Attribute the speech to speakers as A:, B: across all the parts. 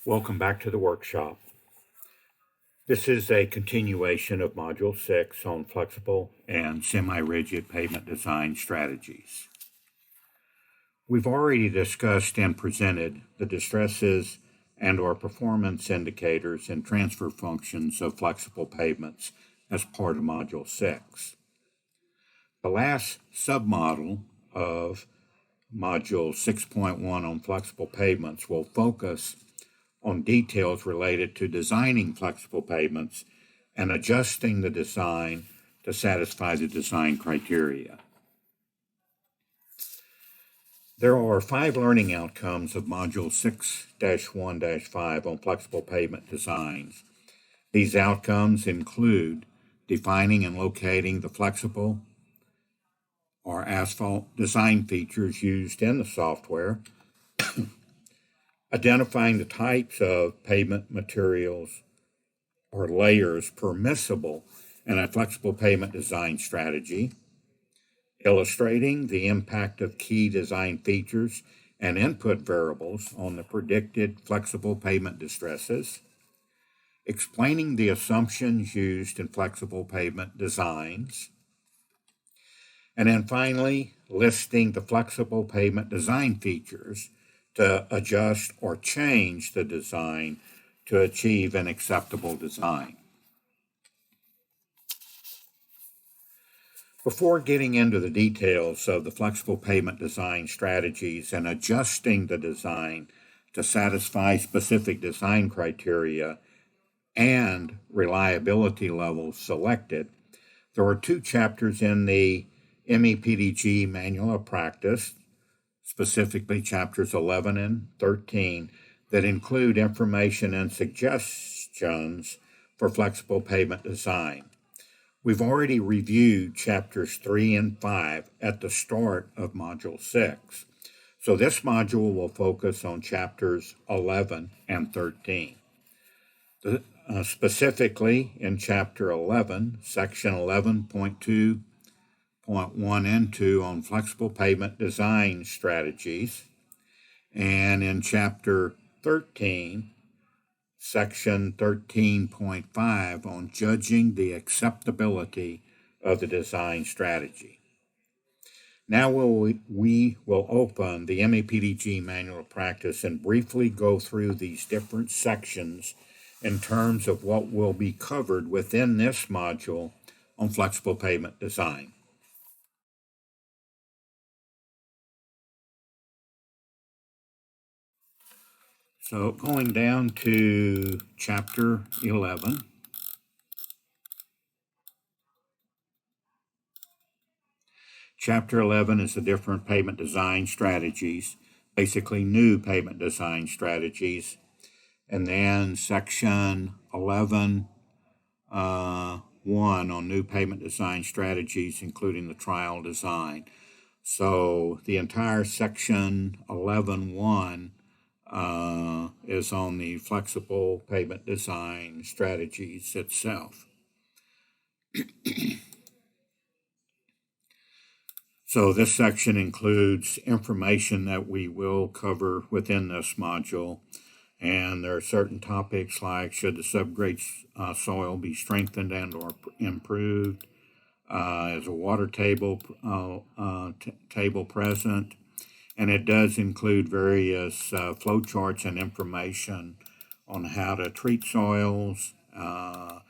A: Welcome back to the workshop. This is a continuation of Module 6 on flexible and semi-rigid pavement design strategies. We've already discussed and presented the distresses and/or performance indicators and transfer functions of flexible pavements as part of Module 6. The last submodule of Module 6.1 on flexible pavements will focus on details related to designing flexible pavements and adjusting the design to satisfy the design criteria. There are 5 learning outcomes of Module 6-1-5 on flexible pavement designs. These outcomes include defining and locating the flexible or asphalt design features used in the software, identifying the types of pavement materials or layers permissible in a flexible pavement design strategy, illustrating the impact of key design features and input variables on the predicted flexible pavement distresses, explaining the assumptions used in flexible pavement designs, and then finally listing the flexible pavement design features to adjust or change the design to achieve an acceptable design. Before getting into the details of the flexible pavement design strategies and adjusting the design to satisfy specific design criteria and reliability levels selected, there are 2 chapters in the MEPDG Manual of Practice, specifically chapters 11 and 13, that include information and suggestions for flexible pavement design. We've already reviewed chapters 3 and 5 at the start of Module 6, so this module will focus on chapters 11 and 13. Specifically, in chapter 11, section 11.2.1 and 2 on flexible pavement design strategies, and in chapter 13, section 13.5 on judging the acceptability of the design strategy. Now we will open the MEPDG Manual of Practice and briefly go through these different sections in terms of what will be covered within this module on flexible pavement design. So going down to chapter 11, chapter 11 is the different pavement design strategies, basically new pavement design strategies. And then section 11, 1 on new pavement design strategies, including the trial design. So the entire section 11.1 is on the flexible pavement design strategies itself. So this section includes information that we will cover within this module, and there are certain topics like should the subgrade soil be strengthened and or improved, is a water table table present, and it does include various flow charts and information on how to treat soils. And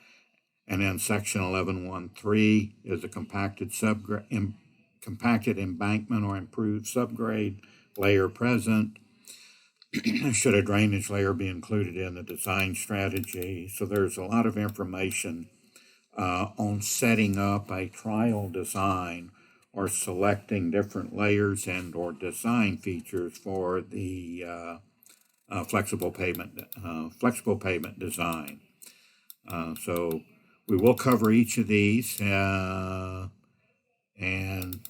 A: then section 11.1.3 is a compacted embankment or improved subgrade layer present. Should a drainage layer be included in the design strategy? So there's a lot of information on setting up a trial design or selecting different layers and or design features for the flexible pavement design. So we will cover each of these and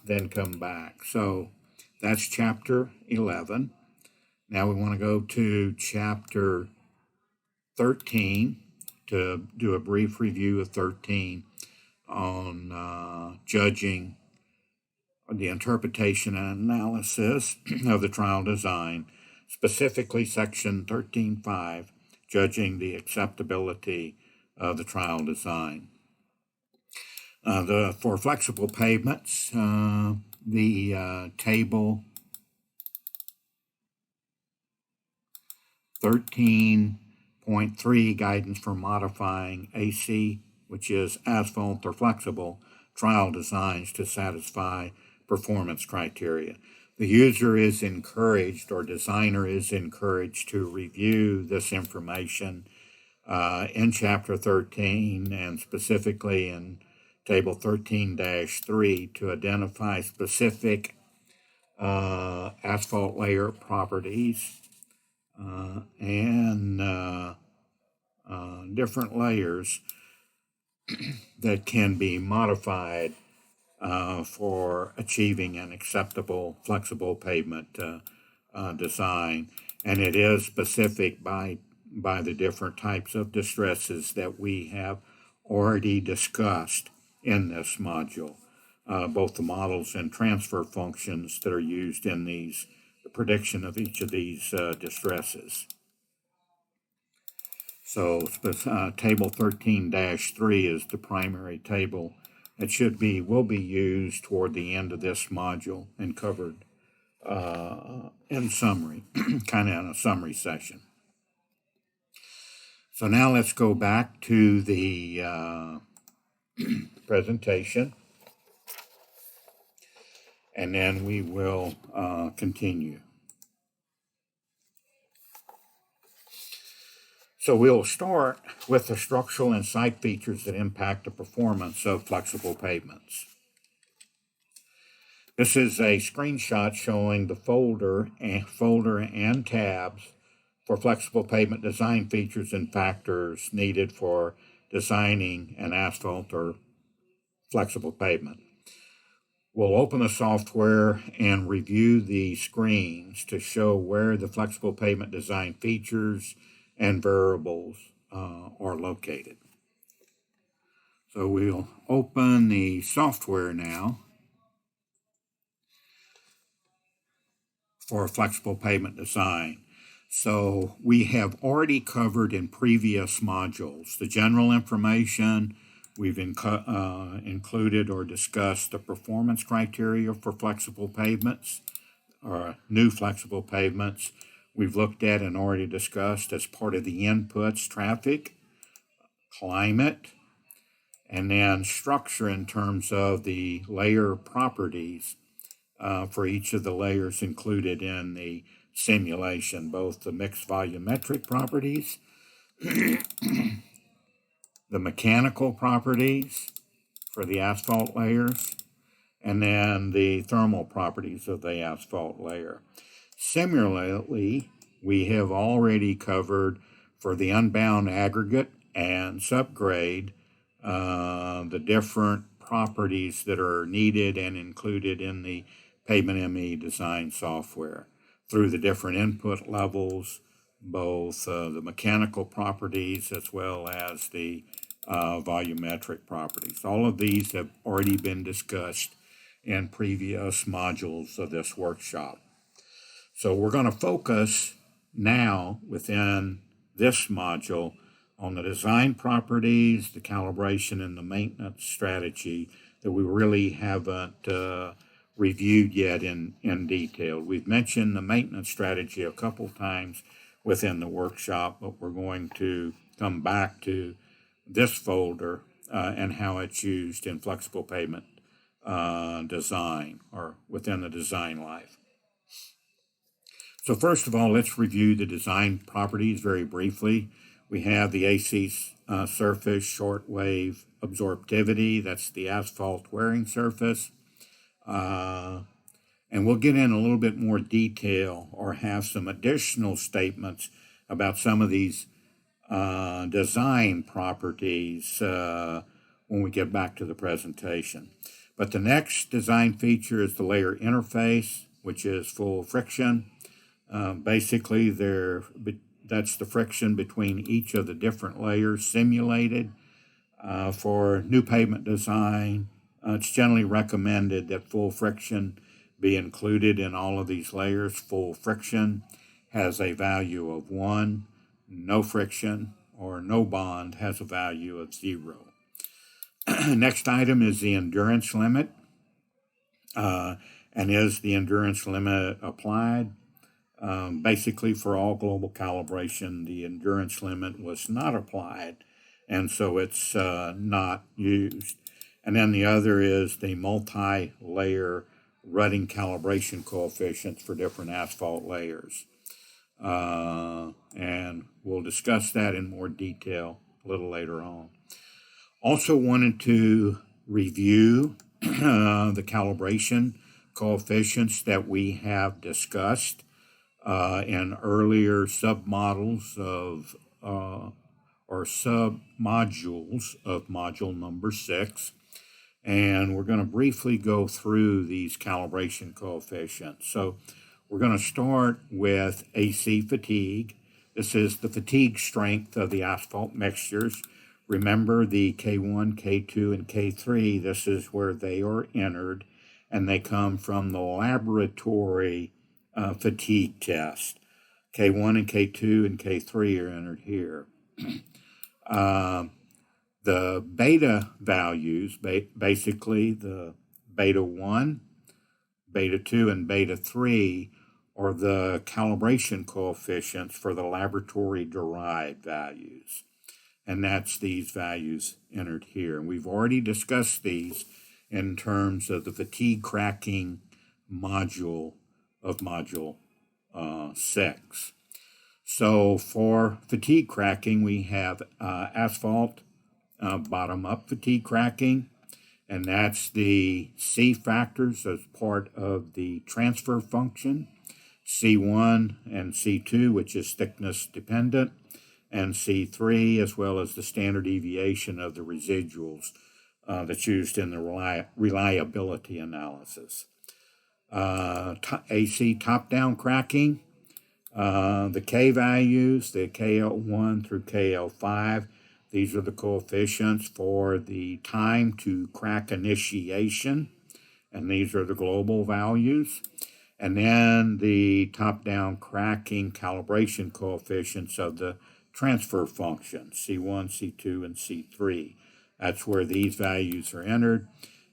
A: then come back. So that's chapter 11. Now we want to go to chapter 13 to do a brief review of 13 on judging the interpretation and analysis of the trial design, specifically section 13.5 judging the acceptability of the trial design. For flexible pavements, the table 13.3 guidance for modifying AC, which is asphalt or flexible, trial designs to satisfy performance criteria. The user is encouraged, or designer is encouraged, to review this information in Chapter 13 and specifically in Table 13-3 to identify specific asphalt layer properties and different layers that can be modified for achieving an acceptable flexible pavement design. And it is specific by the different types of distresses that we have already discussed in this module, both the models and transfer functions that are used in the prediction of each of these distresses. So table 13-3 is the primary table. It will be used toward the end of this module and covered in summary, kind of in a summary session. So now let's go back to the presentation, and then we will continue. So we'll start with the structural and site features that impact the performance of flexible pavements. This is a screenshot showing the folder and tabs for flexible pavement design features and factors needed for designing an asphalt or flexible pavement. We'll open the software and review the screens to show where the flexible pavement design features and variables are located. So we'll open the software now for flexible pavement design. So we have already covered in previous modules the general information. We've included or discussed the performance criteria for flexible pavements or new flexible pavements. We've looked at and already discussed as part of the inputs traffic, climate, and then structure in terms of the layer properties for each of the layers included in the simulation, both the mixed volumetric properties, the mechanical properties for the asphalt layers, and then the thermal properties of the asphalt layer. Similarly, we have already covered for the unbound aggregate and subgrade the different properties that are needed and included in the Pavement ME design software through the different input levels, both the mechanical properties as well as the volumetric properties. All of these have already been discussed in previous modules of this workshop. So we're going to focus now within this module on the design properties, the calibration, and the maintenance strategy that we really haven't reviewed yet in detail. We've mentioned the maintenance strategy a couple times within the workshop, but we're going to come back to this folder and how it's used in flexible pavement design or within the design life. So first of all, let's review the design properties very briefly. We have the AC surface shortwave absorptivity. That's the asphalt wearing surface. And we'll get in a little bit more detail or have some additional statements about some of these design properties when we get back to the presentation. But the next design feature is the layer interface, which is full friction. Basically, that's the friction between each of the different layers simulated. For new pavement design, it's generally recommended that full friction be included in all of these layers. Full friction has a value of 1. no friction, or no bond has a value of 0. Next item is the endurance limit. And is the endurance limit applied? Basically, for all global calibration, the endurance limit was not applied, and so it's not used. And then the other is the multi-layer rutting calibration coefficients for different asphalt layers. And we'll discuss that in more detail a little later on. Also wanted to review the calibration coefficients that we have discussed in earlier submodels of or submodules of module number 6. And we're going to briefly go through these calibration coefficients. So we're going to start with AC fatigue. This is the fatigue strength of the asphalt mixtures. Remember the K1, K2, and K3, this is where they are entered, and they come from the laboratory fatigue test. K1 and K2 and K3 are entered here. The beta values, basically the beta 1, beta 2, and beta 3 are the calibration coefficients for the laboratory-derived values. And that's these values entered here. And we've already discussed these in terms of the fatigue cracking module of module 6. So for fatigue cracking, we have asphalt bottom-up fatigue cracking, and that's the C factors as part of the transfer function, C1 and C2, which is thickness dependent, and C3, as well as the standard deviation of the residuals that's used in the reliability analysis. AC top-down cracking, the K values, the KL1 through KL5, these are the coefficients for the time to crack initiation, and these are the global values. And then the top-down cracking calibration coefficients of the transfer function, C1, C2, and C3. That's where these values are entered.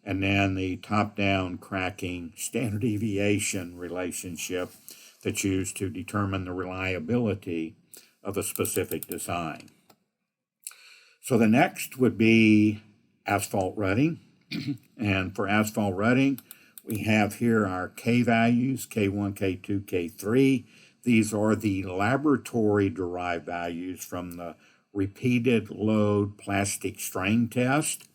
A: And then the top-down cracking standard deviation relationship that's used to determine the reliability of a specific design. So the next would be asphalt rutting. And for asphalt rutting, we have here our K values, K1, K2, K3. These are the laboratory-derived values from the repeated load plastic strain test.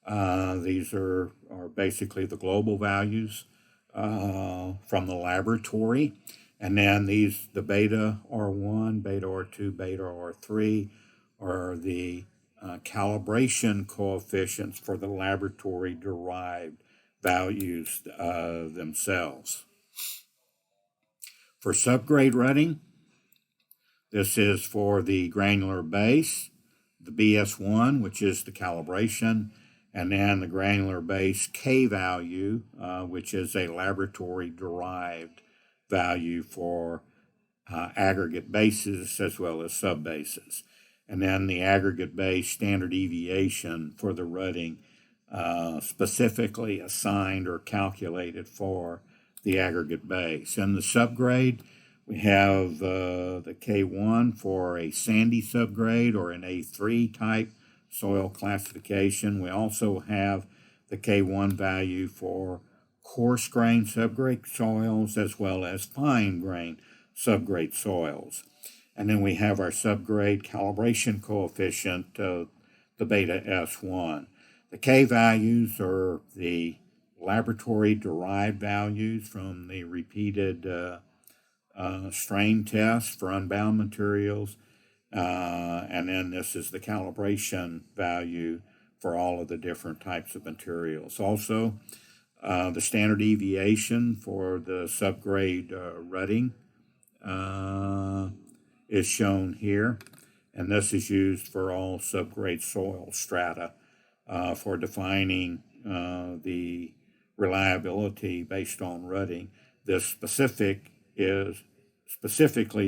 A: These are basically the global values from the laboratory. And then these, the beta R1, beta R2, beta R3, are the calibration coefficients for the laboratory-derived values themselves. For subgrade rutting, this is for the granular base, the BS1, which is the calibration, and then the granular base K value, which is a laboratory-derived value for aggregate bases as well as subbases. And then the aggregate base standard deviation for the rutting specifically assigned or calculated for the aggregate base. And the subgrade, we have the K1 for a sandy subgrade or an A3 type soil classification. We also have the K1 value for coarse grain subgrade soils as well as fine grain subgrade soils. And then we have our subgrade calibration coefficient of the beta S1. The K values are the laboratory-derived values from the repeated strain test for unbound materials. And then this is the calibration value for all of the different types of materials. Also, the standard deviation for the subgrade rutting is shown here, and this is used for all subgrade soil strata for defining the reliability based on rutting. This specifically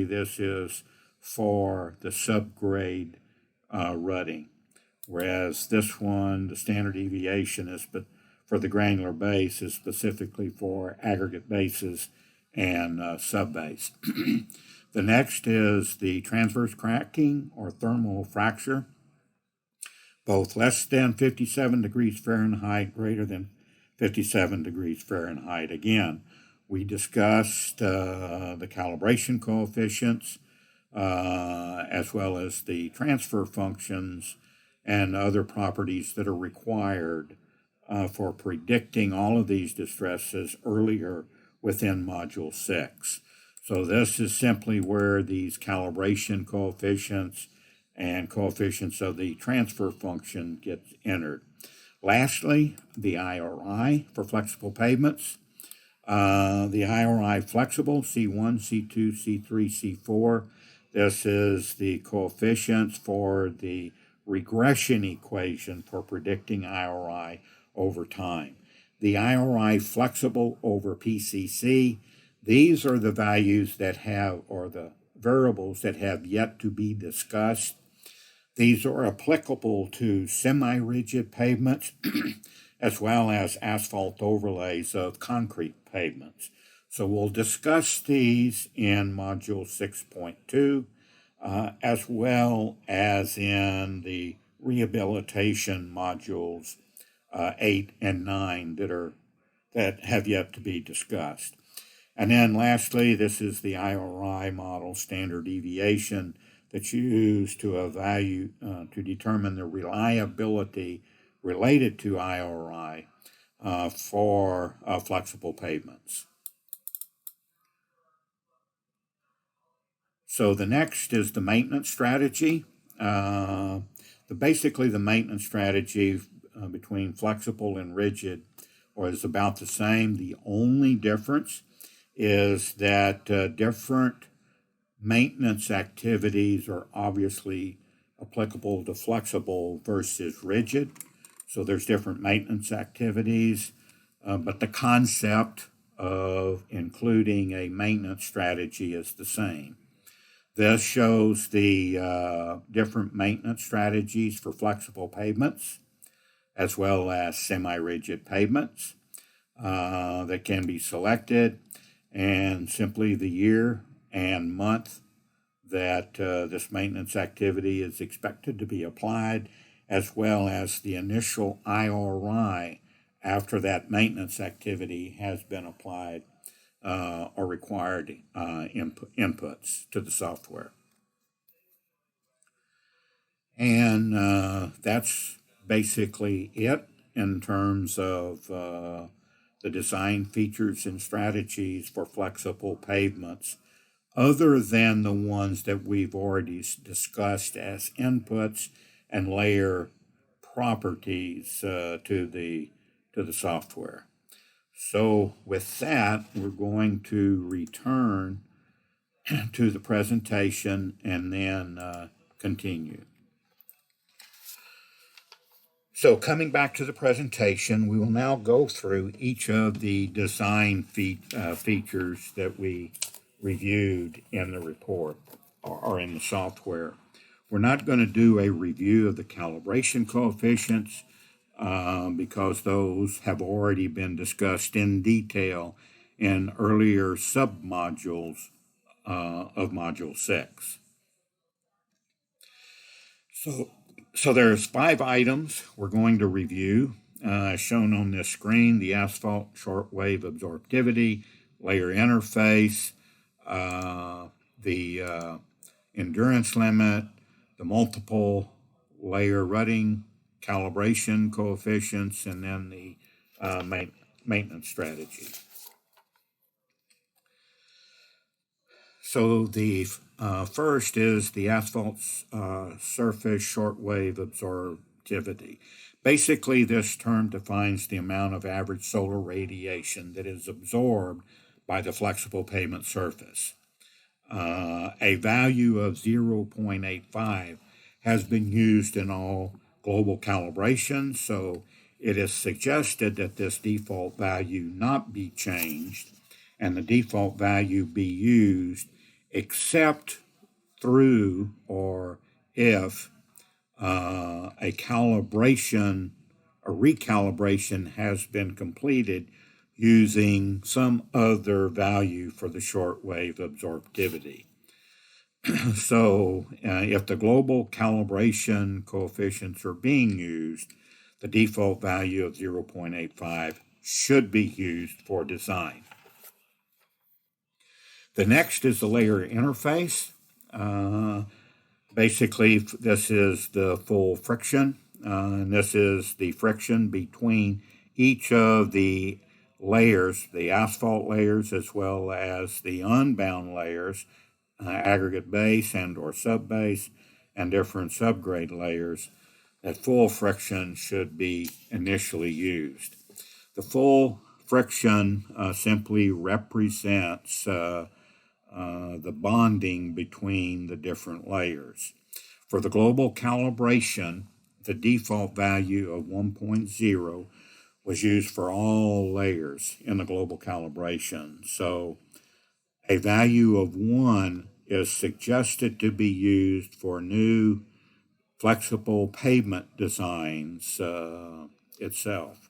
A: this is for the subgrade rutting, whereas this one, the standard deviation is for the granular base is specifically for aggregate bases and subbase. The next is the transverse cracking or thermal fracture, both less than 57 degrees Fahrenheit, greater than 57 degrees Fahrenheit. Again, we discussed the calibration coefficients as well as the transfer functions and other properties that are required for predicting all of these distresses earlier within Module 6. So this is simply where these calibration coefficients and coefficients of the transfer function get entered. Lastly, the IRI for flexible pavements. The IRI flexible, C1, C2, C3, C4. This is the coefficients for the regression equation for predicting IRI over time. The IRI flexible over PCC, these are the values that have, or the variables that have yet to be discussed. These are applicable to semi-rigid pavements as well as asphalt overlays of concrete pavements. So we'll discuss these in Module 6.2 as well as in the rehabilitation modules 8 and 9 that have yet to be discussed. And then lastly, this is the IRI model standard deviation that's used to determine the reliability related to IRI for flexible pavements. So the next is the maintenance strategy. Basically, the maintenance strategy between flexible and rigid is about the same. The only difference is that different maintenance activities are obviously applicable to flexible versus rigid. So there's different maintenance activities, but the concept of including a maintenance strategy is the same. This shows the different maintenance strategies for flexible pavements as well as semi-rigid pavements that can be selected, and simply the year and month that this maintenance activity is expected to be applied, as well as the initial IRI after that maintenance activity has been applied or required inputs to the software. And that's basically it in terms of the design features and strategies for flexible pavements, other than the ones that we've already discussed as inputs and layer properties to the software. So with that, we're going to return to the presentation and then continue. So coming back to the presentation, we will now go through each of the design features that we reviewed in the report or in the software. We're not going to do a review of the calibration coefficients because those have already been discussed in detail in earlier submodules of Module 6. So there's 5 items we're going to review, shown on this screen: the asphalt shortwave absorptivity, layer interface, the endurance limit, the multiple layer rutting calibration coefficients, and then the maintenance strategy. So the first is the asphalt surface shortwave absorptivity. Basically, this term defines the amount of average solar radiation that is absorbed by the flexible pavement surface. A value of 0.85 has been used in all global calibrations, so it is suggested that this default value not be changed and the default value be used except through or if a recalibration has been completed using some other value for the shortwave absorptivity. So if the global calibration coefficients are being used, the default value of 0.85 should be used for design. The next is the layer interface. Basically, this is the full friction, and this is the friction between each of the layers, the asphalt layers, as well as the unbound layers, aggregate base and or subbase, and different subgrade layers. That full friction should be initially used. The full friction simply represents the bonding between the different layers. For the global calibration, the default value of 1.0 was used for all layers in the global calibration. So a value of 1 is suggested to be used for new flexible pavement designs itself.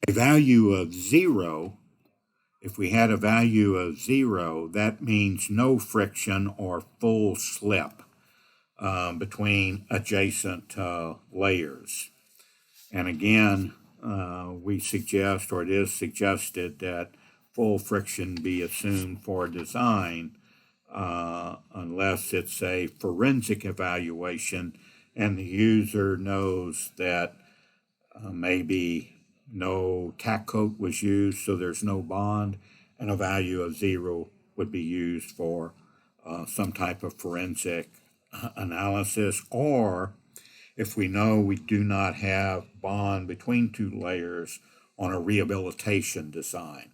A: A value of 0, if we had a value of 0, that means no friction or full slip between adjacent layers. And again, we suggest, or it is suggested, that full friction be assumed for design unless it's a forensic evaluation and the user knows that maybe no tack coat was used, so there's no bond, and a value of 0 would be used for some type of forensic analysis, or if we know we do not have bond between two layers on a rehabilitation design.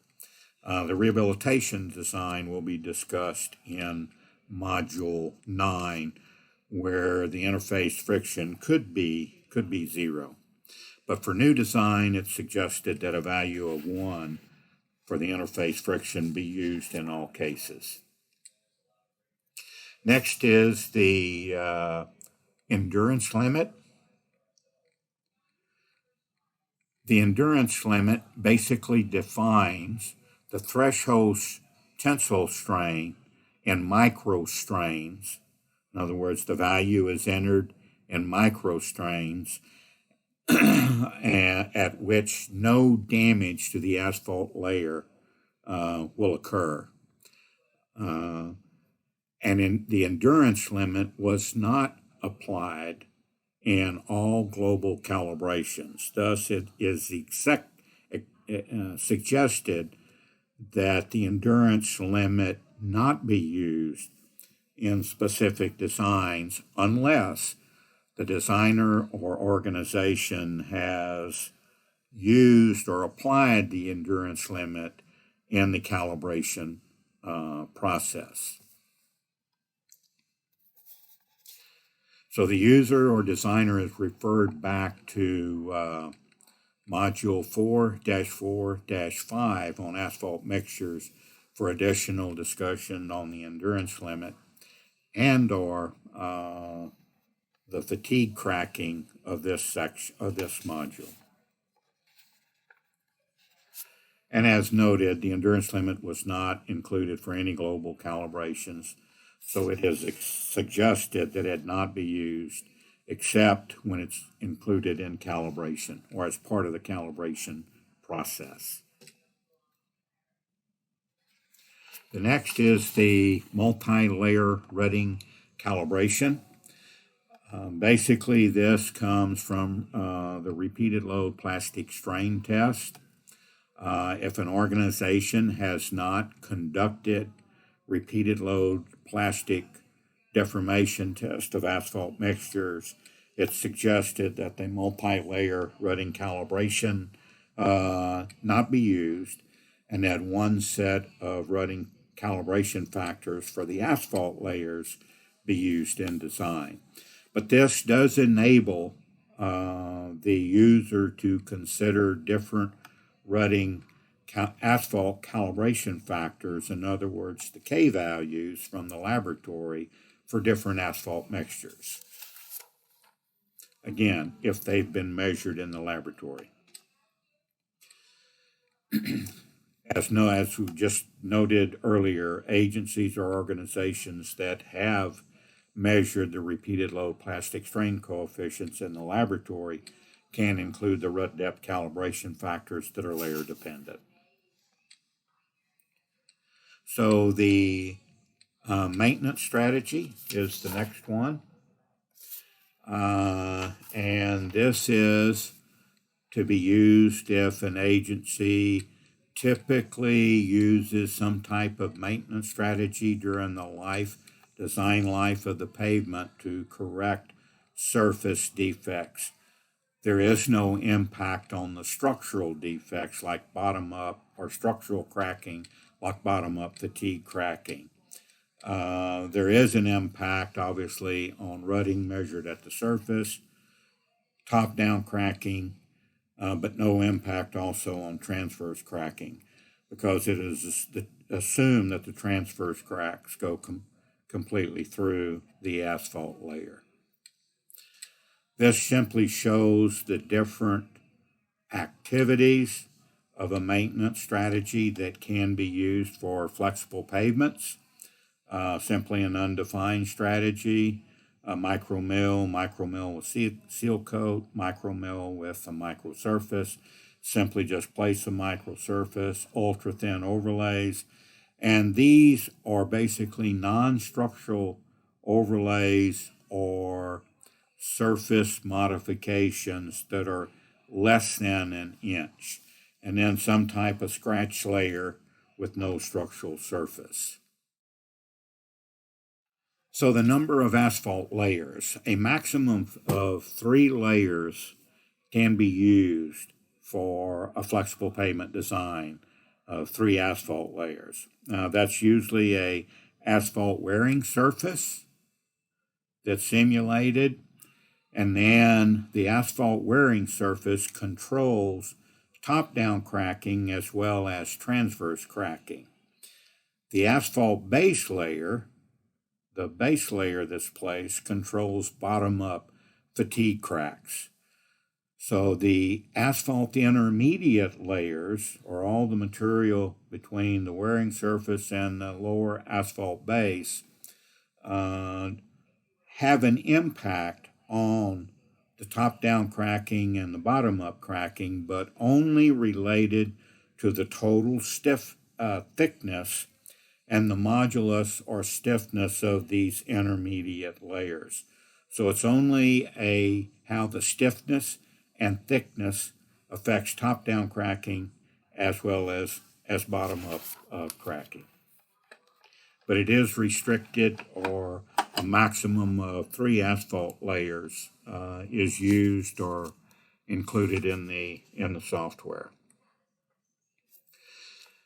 A: The rehabilitation design will be discussed in Module 9, where the interface friction could be 0. But for new design, it's suggested that a value of 1 for the interface friction be used in all cases. Next is the endurance limit. The endurance limit basically defines the threshold tensile strain in microstrains. In other words, the value is entered in microstrains at which no damage to the asphalt layer will occur. And the endurance limit was not applied in all global calibrations. Thus, it is suggested that the endurance limit not be used in specific designs unless the designer or organization has used or applied the endurance limit in the calibration process. So the user or designer is referred back to Module 4-4-5 on asphalt mixtures for additional discussion on the endurance limit and or the fatigue cracking of this section of this module. And as noted, the endurance limit was not included for any global calibrations, so it is suggested that it not be used except when it's included in calibration or as part of the calibration process. The next is the multi-layer rutting calibration. Basically, this comes from the repeated load plastic strain test. If an organization has not conducted repeated load plastic deformation test of asphalt mixtures, it's suggested that the multi-layer rutting calibration not be used, and that one set of rutting calibration factors for the asphalt layers be used in design. But this does enable the user to consider different rutting asphalt calibration factors, in other words, the K values from the laboratory for different asphalt mixtures. Again, if they've been measured in the laboratory. As we just noted earlier, agencies or organizations that have measured the repeated load plastic strain coefficients in the laboratory can include the root depth calibration factors that are layer dependent. So the maintenance strategy is the next one. And this is to be used if an agency typically uses some type of maintenance strategy during the design life of the pavement to correct surface defects. There is no impact on the structural defects like bottom up or structural cracking like bottom up fatigue cracking. There is an impact, obviously, on rutting measured at the surface, top-down cracking, but no impact also on transverse cracking because it is assumed that the transverse cracks go completely through the asphalt layer. This simply shows the different activities of a maintenance strategy that can be used for flexible pavements. Simply an undefined strategy, a micro mill with seal coat, micro mill with a micro surface, simply just place a micro surface, ultra thin overlays, and these are basically non-structural overlays or surface modifications that are less than an inch, and then some type of scratch layer with no structural surface. So the number of asphalt layers, a maximum of 3 layers can be used for a flexible pavement design of 3 asphalt layers. That's usually a asphalt wearing surface that's simulated, and then the asphalt wearing surface controls top-down cracking as well as transverse cracking. The asphalt base layer, the base layer that's placed, controls bottom-up fatigue cracks. So the asphalt intermediate layers, or all the material between the wearing surface and the lower asphalt base, have an impact on the top-down cracking and the bottom-up cracking, but only related to the total thickness and the modulus or stiffness of these intermediate layers. So it's only how the stiffness and thickness affects top-down cracking as well as bottom-up cracking. But it is restricted, or a maximum of 3 asphalt layers is used or included in the software.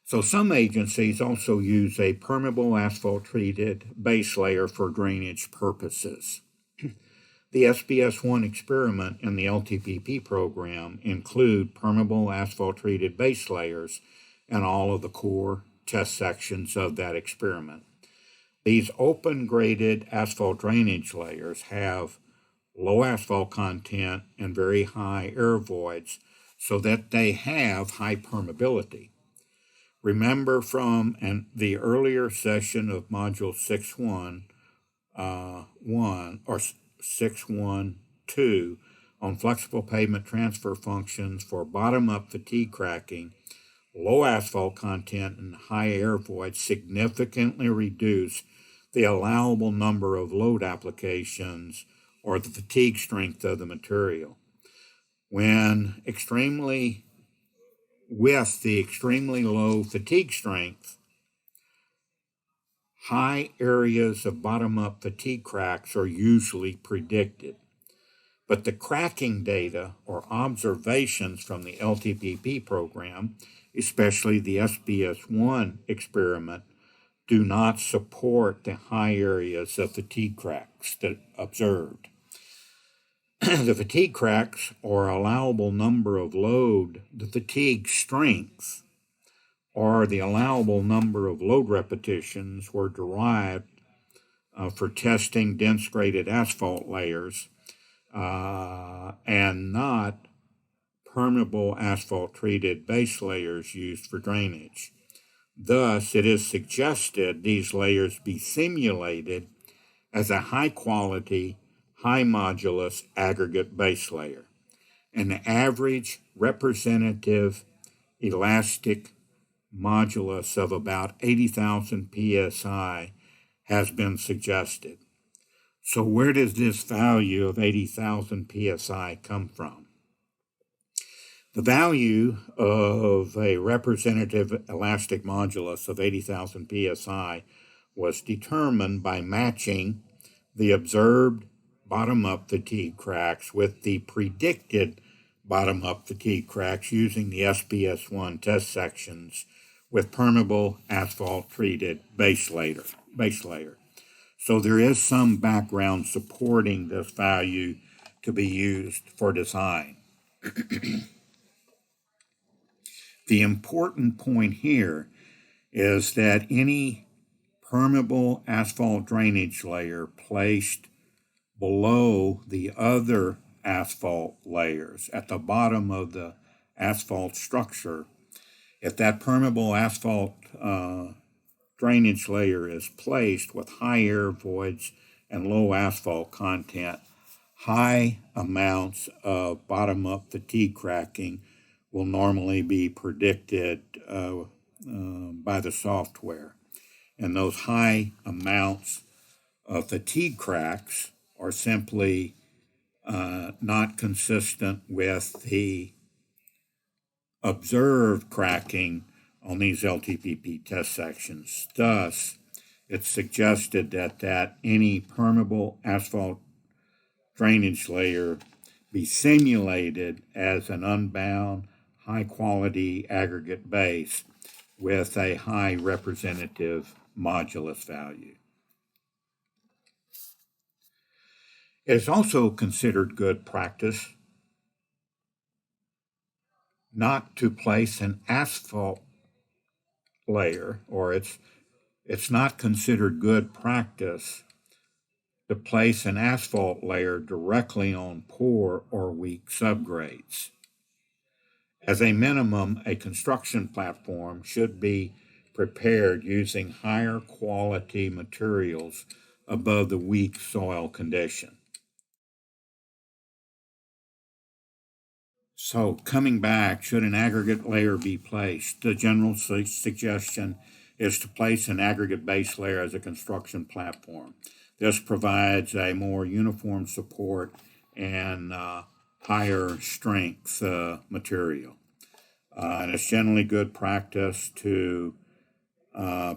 A: So some agencies also use a permeable asphalt treated base layer for drainage purposes. The SBS1 experiment and the LTPP program include permeable asphalt treated base layers in all of the core test sections of that experiment. These open graded asphalt drainage layers have low asphalt content and very high air voids so that they have high permeability. Remember from the earlier session of Module 6.1 or 6.1.2 on flexible pavement transfer functions for bottom-up fatigue cracking, low asphalt content and high air voids significantly reduce the allowable number of load applications or the fatigue strength of the material. With the extremely low fatigue strength, high areas of bottom-up fatigue cracks are usually predicted. But the cracking data or observations from the LTPP program, especially the SBS1 experiment, do not support the high areas of fatigue cracks that observed. The fatigue cracks or allowable number of load, the fatigue strength or the allowable number of load repetitions were derived for testing dense graded asphalt layers and not permeable asphalt treated base layers used for drainage. Thus, it is suggested these layers be simulated as a high quality, high modulus aggregate base layer. An average representative elastic modulus of about 80,000 psi has been suggested. So where does this value of 80,000 psi come from? The value of a representative elastic modulus of 80,000 psi was determined by matching the observed bottom-up fatigue cracks with the predicted bottom-up fatigue cracks using the SPS1 test sections with permeable asphalt treated base layer. So there is some background supporting this value to be used for design. The important point here is that any permeable asphalt drainage layer placed below the other asphalt layers at the bottom of the asphalt structure, if that permeable asphalt drainage layer is placed with high air voids and low asphalt content, high amounts of bottom-up fatigue cracking will normally be predicted by the software. And those high amounts of fatigue cracks are simply not consistent with the observed cracking on these LTPP test sections. Thus, it's suggested that any permeable asphalt drainage layer be simulated as an unbound, high-quality aggregate base with a high representative modulus value. It is also considered good practice not to place an asphalt layer, or it's not considered good practice to place an asphalt layer directly on poor or weak subgrades. As a minimum, a construction platform should be prepared using higher quality materials above the weak soil condition. So coming back, should an aggregate layer be placed? The general suggestion is to place an aggregate base layer as a construction platform. This provides a more uniform support and higher strength material. And it's generally good practice to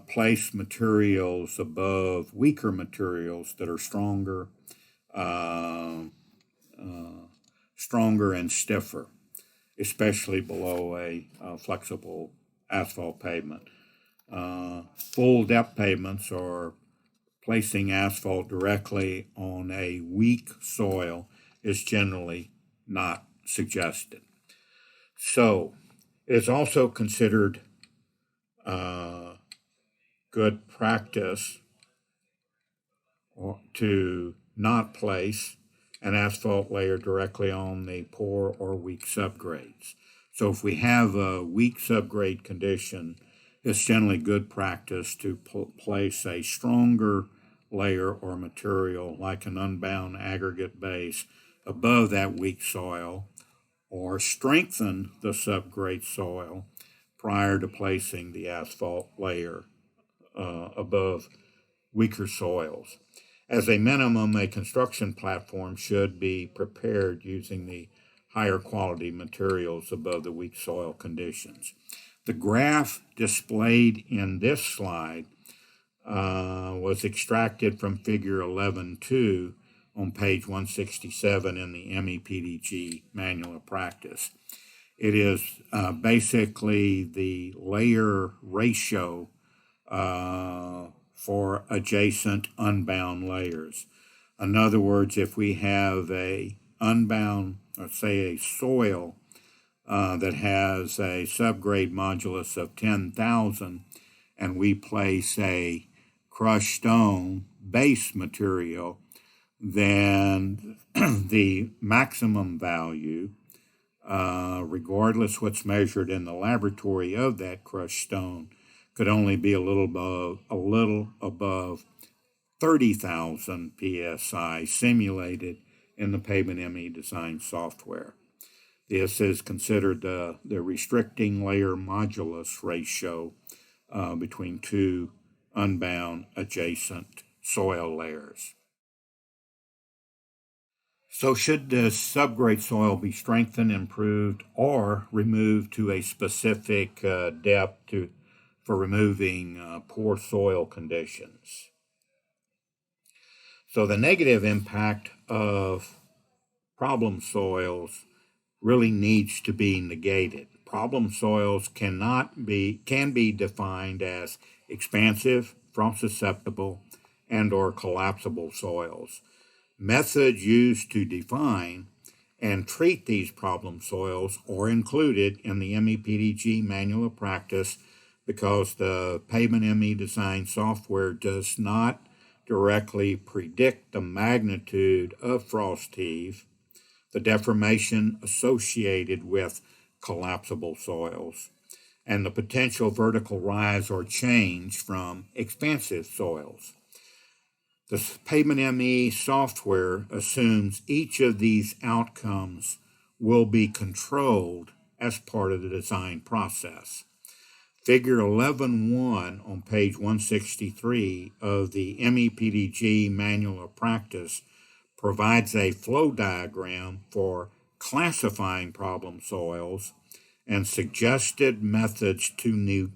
A: place materials above weaker materials that are stronger and stiffer, especially below a flexible asphalt pavement. Full depth pavements or placing asphalt directly on a weak soil is generally not suggested. So it is also considered good practice to not place an asphalt layer directly on the poor or weak subgrades. So if we have a weak subgrade condition, it's generally good practice to place a stronger layer or material like an unbound aggregate base above that weak soil, or strengthen the subgrade soil prior to placing the asphalt layer above weaker soils. As a minimum, a construction platform should be prepared using the higher quality materials above the weak soil conditions. The graph displayed in this slide was extracted from figure 11.2 on page 167 in the MEPDG Manual of Practice. It is basically the layer ratio for adjacent unbound layers. In other words, if we have a unbound, or say a soil that has a subgrade modulus of 10,000, and we place a crushed stone base material, then the maximum value, regardless what's measured in the laboratory of that crushed stone, could only be a little above 30,000 psi simulated in the Pavement ME design software. This is considered the restricting layer modulus ratio between two unbound adjacent soil layers. So should the subgrade soil be strengthened, improved, or removed to a specific depth for removing poor soil conditions? So the negative impact of problem soils really needs to be negated. Problem soils can be defined as expansive, frost susceptible, and or collapsible soils. Methods used to define and treat these problem soils are included in the MEPDG Manual of Practice because the Pavement ME design software does not directly predict the magnitude of frost heave, the deformation associated with collapsible soils, and the potential vertical rise or change from expansive soils. The Pavement ME software assumes each of these outcomes will be controlled as part of the design process. Figure 11.1 on page 163 of the MEPDG Manual of Practice provides a flow diagram for classifying problem soils and suggested methods to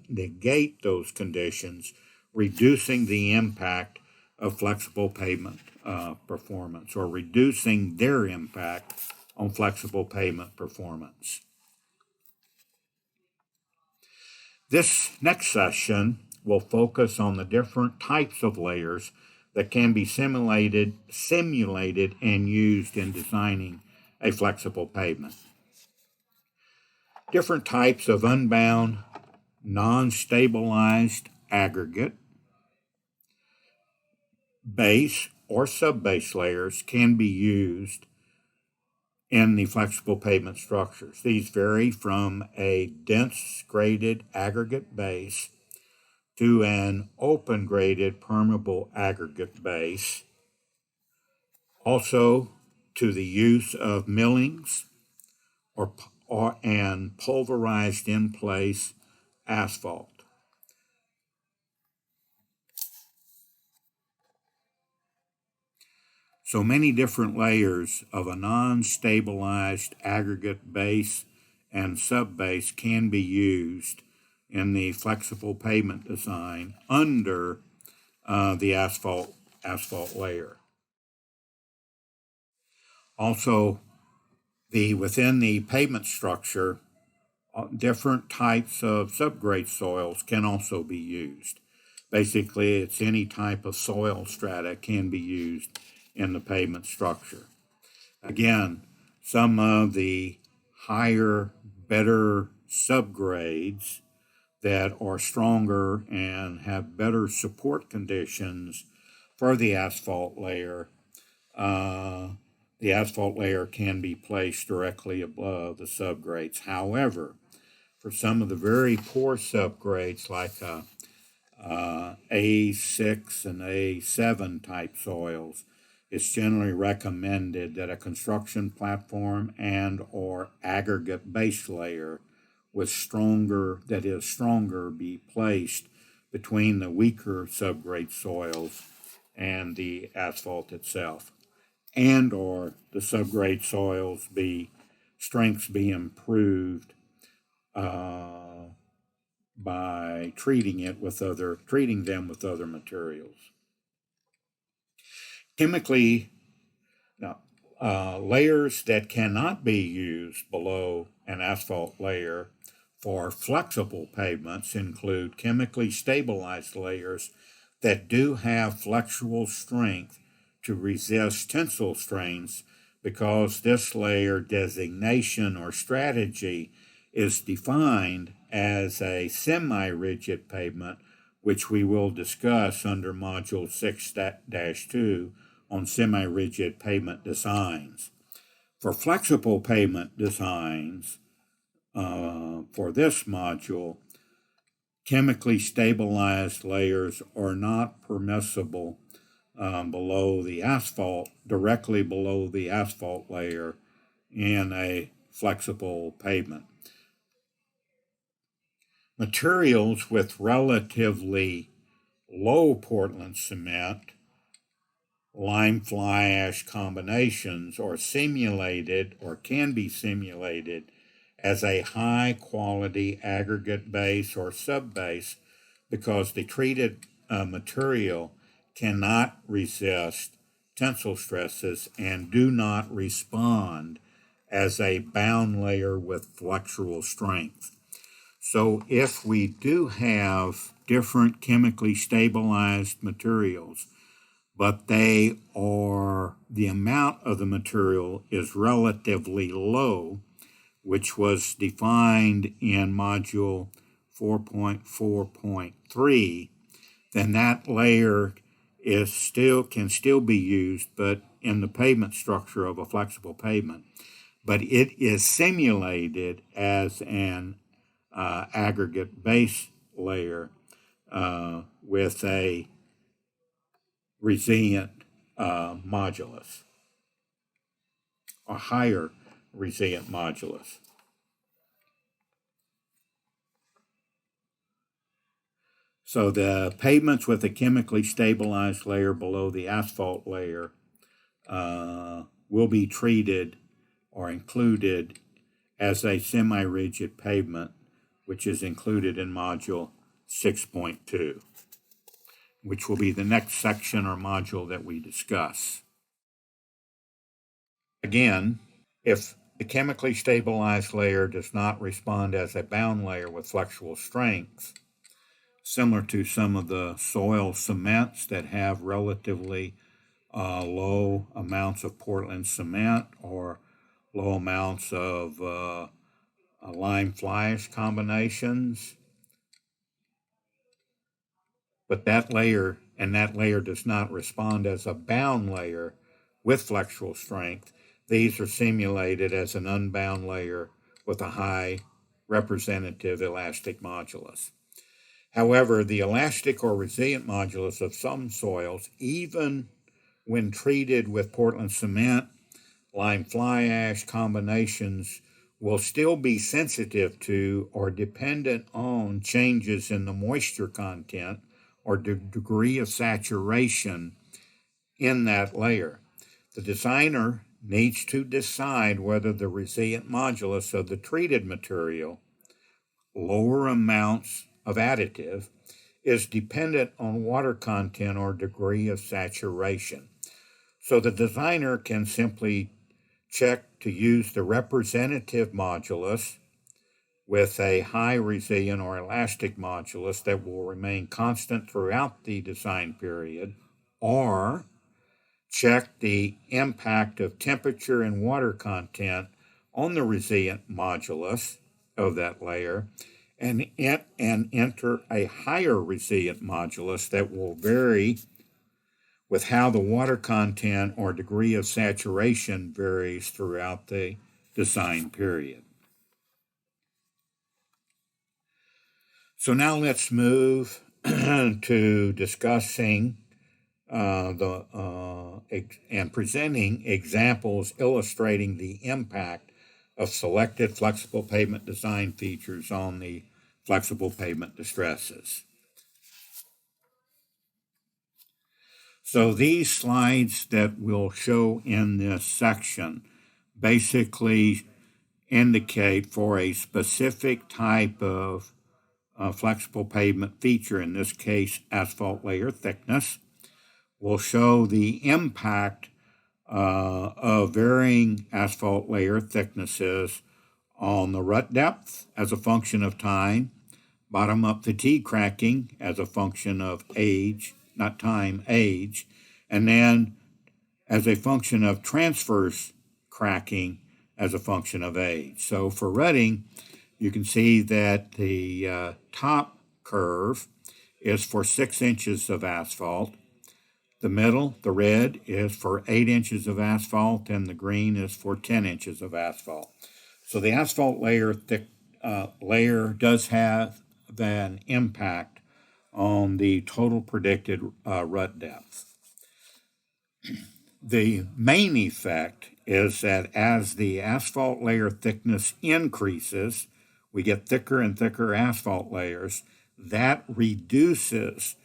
A: negate those conditions, reducing the impact of flexible pavement performance, or reducing their impact on flexible pavement performance. This next session will focus on the different types of layers that can be simulated and used in designing a flexible pavement. Different types of unbound, non-stabilized aggregate, base or subbase layers can be used in the flexible pavement structures. These vary from a dense graded aggregate base to an open graded permeable aggregate base, also to the use of millings and pulverized in place asphalt. So many different layers of a non-stabilized aggregate base and subbase can be used in the flexible pavement design under the asphalt layer. Also, within the pavement structure, different types of subgrade soils can also be used. Basically, it's any type of soil strata can be used in the pavement structure. Again, some of the higher, better subgrades that are stronger and have better support conditions for the asphalt layer can be placed directly above the subgrades. However, for some of the very poor subgrades like A6 and A7 type soils, it's generally recommended that a construction platform and or aggregate base layer that is stronger be placed between the weaker subgrade soils and the asphalt itself, and or the subgrade soils strengths be improved by treating them with other materials. Chemically, layers that cannot be used below an asphalt layer for flexible pavements include chemically stabilized layers that do have flexural strength to resist tensile strains, because this layer designation or strategy is defined as a semi-rigid pavement, which we will discuss under Module 6-2 on semi-rigid pavement designs. For flexible pavement designs, for this module, chemically stabilized layers are not permissible directly below the asphalt layer in a flexible pavement. Materials with relatively low Portland cement, lime fly ash combinations are simulated or can be simulated as a high quality aggregate base or subbase because the treated material cannot resist tensile stresses and do not respond as a bound layer with flexural strength. So if we do have different chemically stabilized materials, but the amount of the material is relatively low, which was defined in Module 4.4.3, then that layer can still be used, but in the pavement structure of a flexible pavement. But it is simulated as an aggregate base layer with a resilient modulus, a higher resilient modulus. So the pavements with a chemically stabilized layer below the asphalt layer will be treated or included as a semi-rigid pavement, which is included in Module 6.2, which will be the next section or module that we discuss. Again, if the chemically stabilized layer does not respond as a bound layer with flexural strength, similar to some of the soil cements that have relatively low amounts of Portland cement or low amounts of lime fly ash combinations, but that layer does not respond as a bound layer with flexural strength. These are simulated as an unbound layer with a high representative elastic modulus. However, the elastic or resilient modulus of some soils, even when treated with Portland cement, lime fly ash combinations, will still be sensitive to or dependent on changes in the moisture content or the degree of saturation in that layer. The designer needs to decide whether the resilient modulus of the treated material, lower amounts of additive, is dependent on water content or degree of saturation. So the designer can simply check to use the representative modulus with a high resilient or elastic modulus that will remain constant throughout the design period, or check the impact of temperature and water content on the resilient modulus of that layer and enter a higher resilient modulus that will vary with how the water content or degree of saturation varies throughout the design period. So now let's move to discussing and presenting examples illustrating the impact of selected flexible pavement design features on the flexible pavement distresses. So these slides that we'll show in this section basically indicate for a specific type of flexible pavement feature, in this case asphalt layer thickness, will show the impact of varying asphalt layer thicknesses on the rut depth as a function of time, bottom up fatigue cracking as a function of age, not time, age, and then as a function of transverse cracking as a function of age. So for rutting, you can see that the top curve is for 6 inches of asphalt. The middle, the red, is for 8 inches of asphalt, and the green is for 10 inches of asphalt. So the asphalt layer does have an impact on the total predicted rut depth. The main effect is that as the asphalt layer thickness increases, we get thicker and thicker asphalt layers. That reduces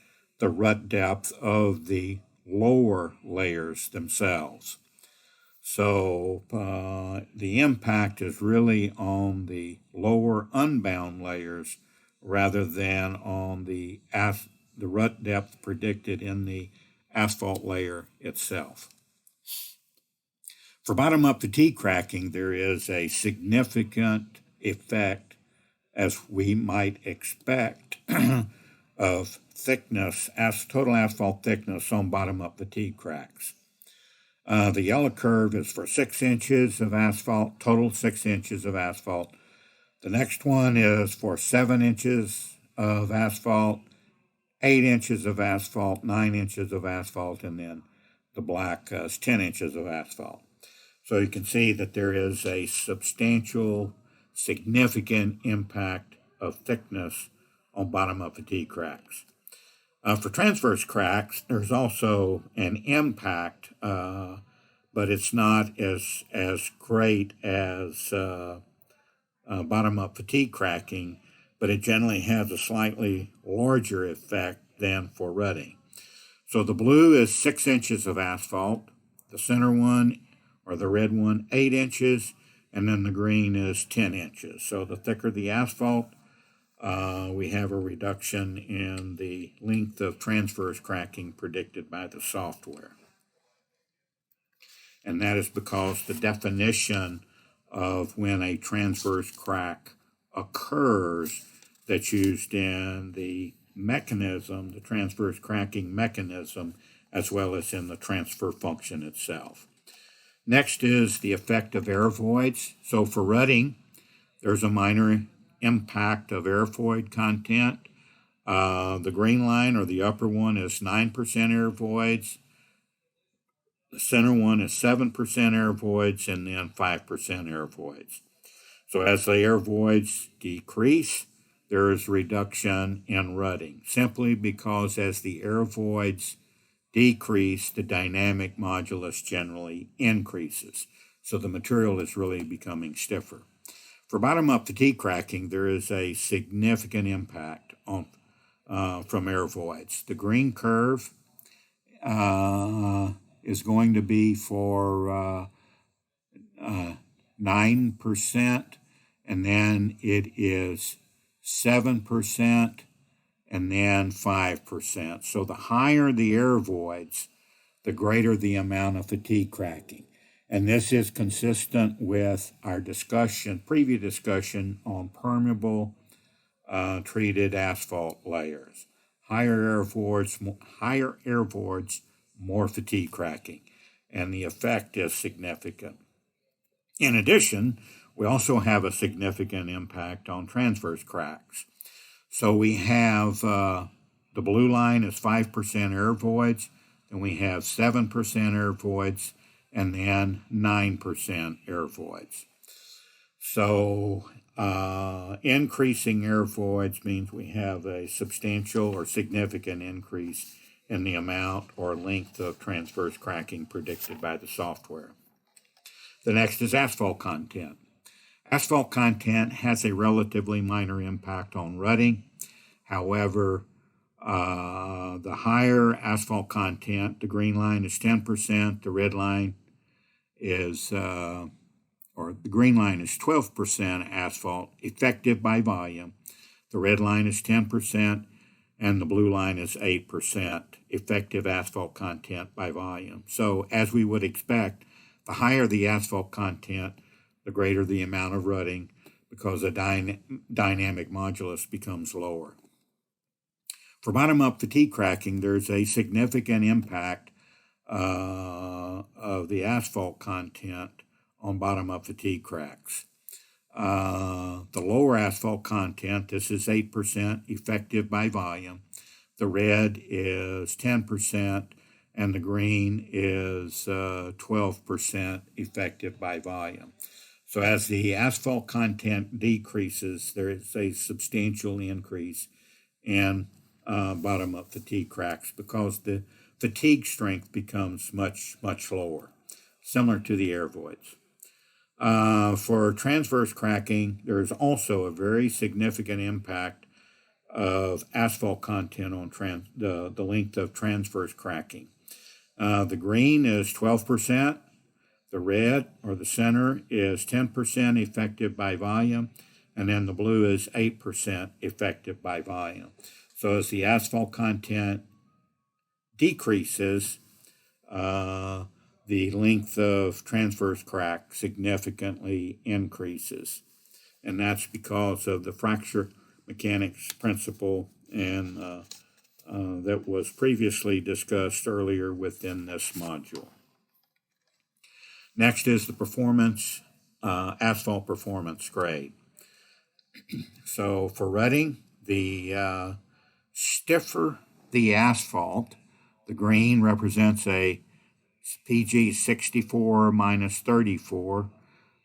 A: the rut depth of the lower layers themselves. So the impact is really on the lower unbound layers rather than on the rut depth predicted in the asphalt layer itself. For bottom-up fatigue cracking, there is a significant effect, as we might expect, of thickness, total asphalt thickness on bottom-up fatigue cracks. The yellow curve is for 6 inches of asphalt, total 6 inches of asphalt. The next one is for 7 inches of asphalt, 8 inches of asphalt, 9 inches of asphalt, and then the black is 10 inches of asphalt. So you can see that there is a substantial, significant impact of thickness on bottom-up fatigue cracks. For transverse cracks, there's also an impact, but it's not as great as bottom-up fatigue cracking, but it generally has a slightly larger effect than for rutting. So the blue is 6 inches of asphalt, the center one, or the red one, 8 inches, and then the green is 10 inches. So the thicker the asphalt, we have a reduction in the length of transverse cracking predicted by the software. And that is because the definition of when a transverse crack occurs that's used in the mechanism, the transverse cracking mechanism, as well as in the transfer function itself. Next is the effect of air voids. So for rutting, there's a minor impact of air void content. The green line, or the upper one, is 9% air voids. The center one is 7% air voids, and then 5% air voids. So as the air voids decrease, there is reduction in rutting, simply because as the air voids decrease, the dynamic modulus generally increases. So the material is really becoming stiffer. For bottom-up fatigue cracking, there is a significant impact on from air voids. The green curve is going to be for 9%, and then it is 7%, and then 5%. So the higher the air voids, the greater the amount of fatigue cracking. And this is consistent with our previous discussion on permeable treated asphalt layers. Higher air voids, more fatigue cracking, and the effect is significant. In addition, we also have a significant impact on transverse cracks. So we have the blue line is 5% air voids, and we have 7% air voids, and then 9% air voids. So increasing air voids means we have a substantial or significant increase in the amount or length of transverse cracking predicted by the software. The next is asphalt content. Asphalt content has a relatively minor impact on rutting. However, the higher asphalt content, the green line is 10%, the red line is, the green line is 12% asphalt effective by volume. The red line is 10%, and the blue line is 8% effective asphalt content by volume. So as we would expect, the higher the asphalt content, the greater the amount of rutting, because the dynamic modulus becomes lower. For bottom-up fatigue cracking, there's a significant impact of the asphalt content on bottom-up fatigue cracks. The lower asphalt content, this is 8% effective by volume. The red is 10%, and the green is 12% effective by volume. So as the asphalt content decreases, there is a substantial increase in bottom-up fatigue cracks because the fatigue strength becomes much lower, similar to the air voids. For transverse cracking, there is also a very significant impact of asphalt content on the length of transverse cracking. The green is 12%, the red, or the center, is 10% effective by volume, and then the blue is 8% effective by volume. So as the asphalt content decreases, the length of transverse crack significantly increases. And that's because of the fracture mechanics principle and that was previously discussed earlier within this module. Next is the performance, asphalt performance grade. So for rutting, the stiffer the asphalt, the green represents a PG 64 minus 34.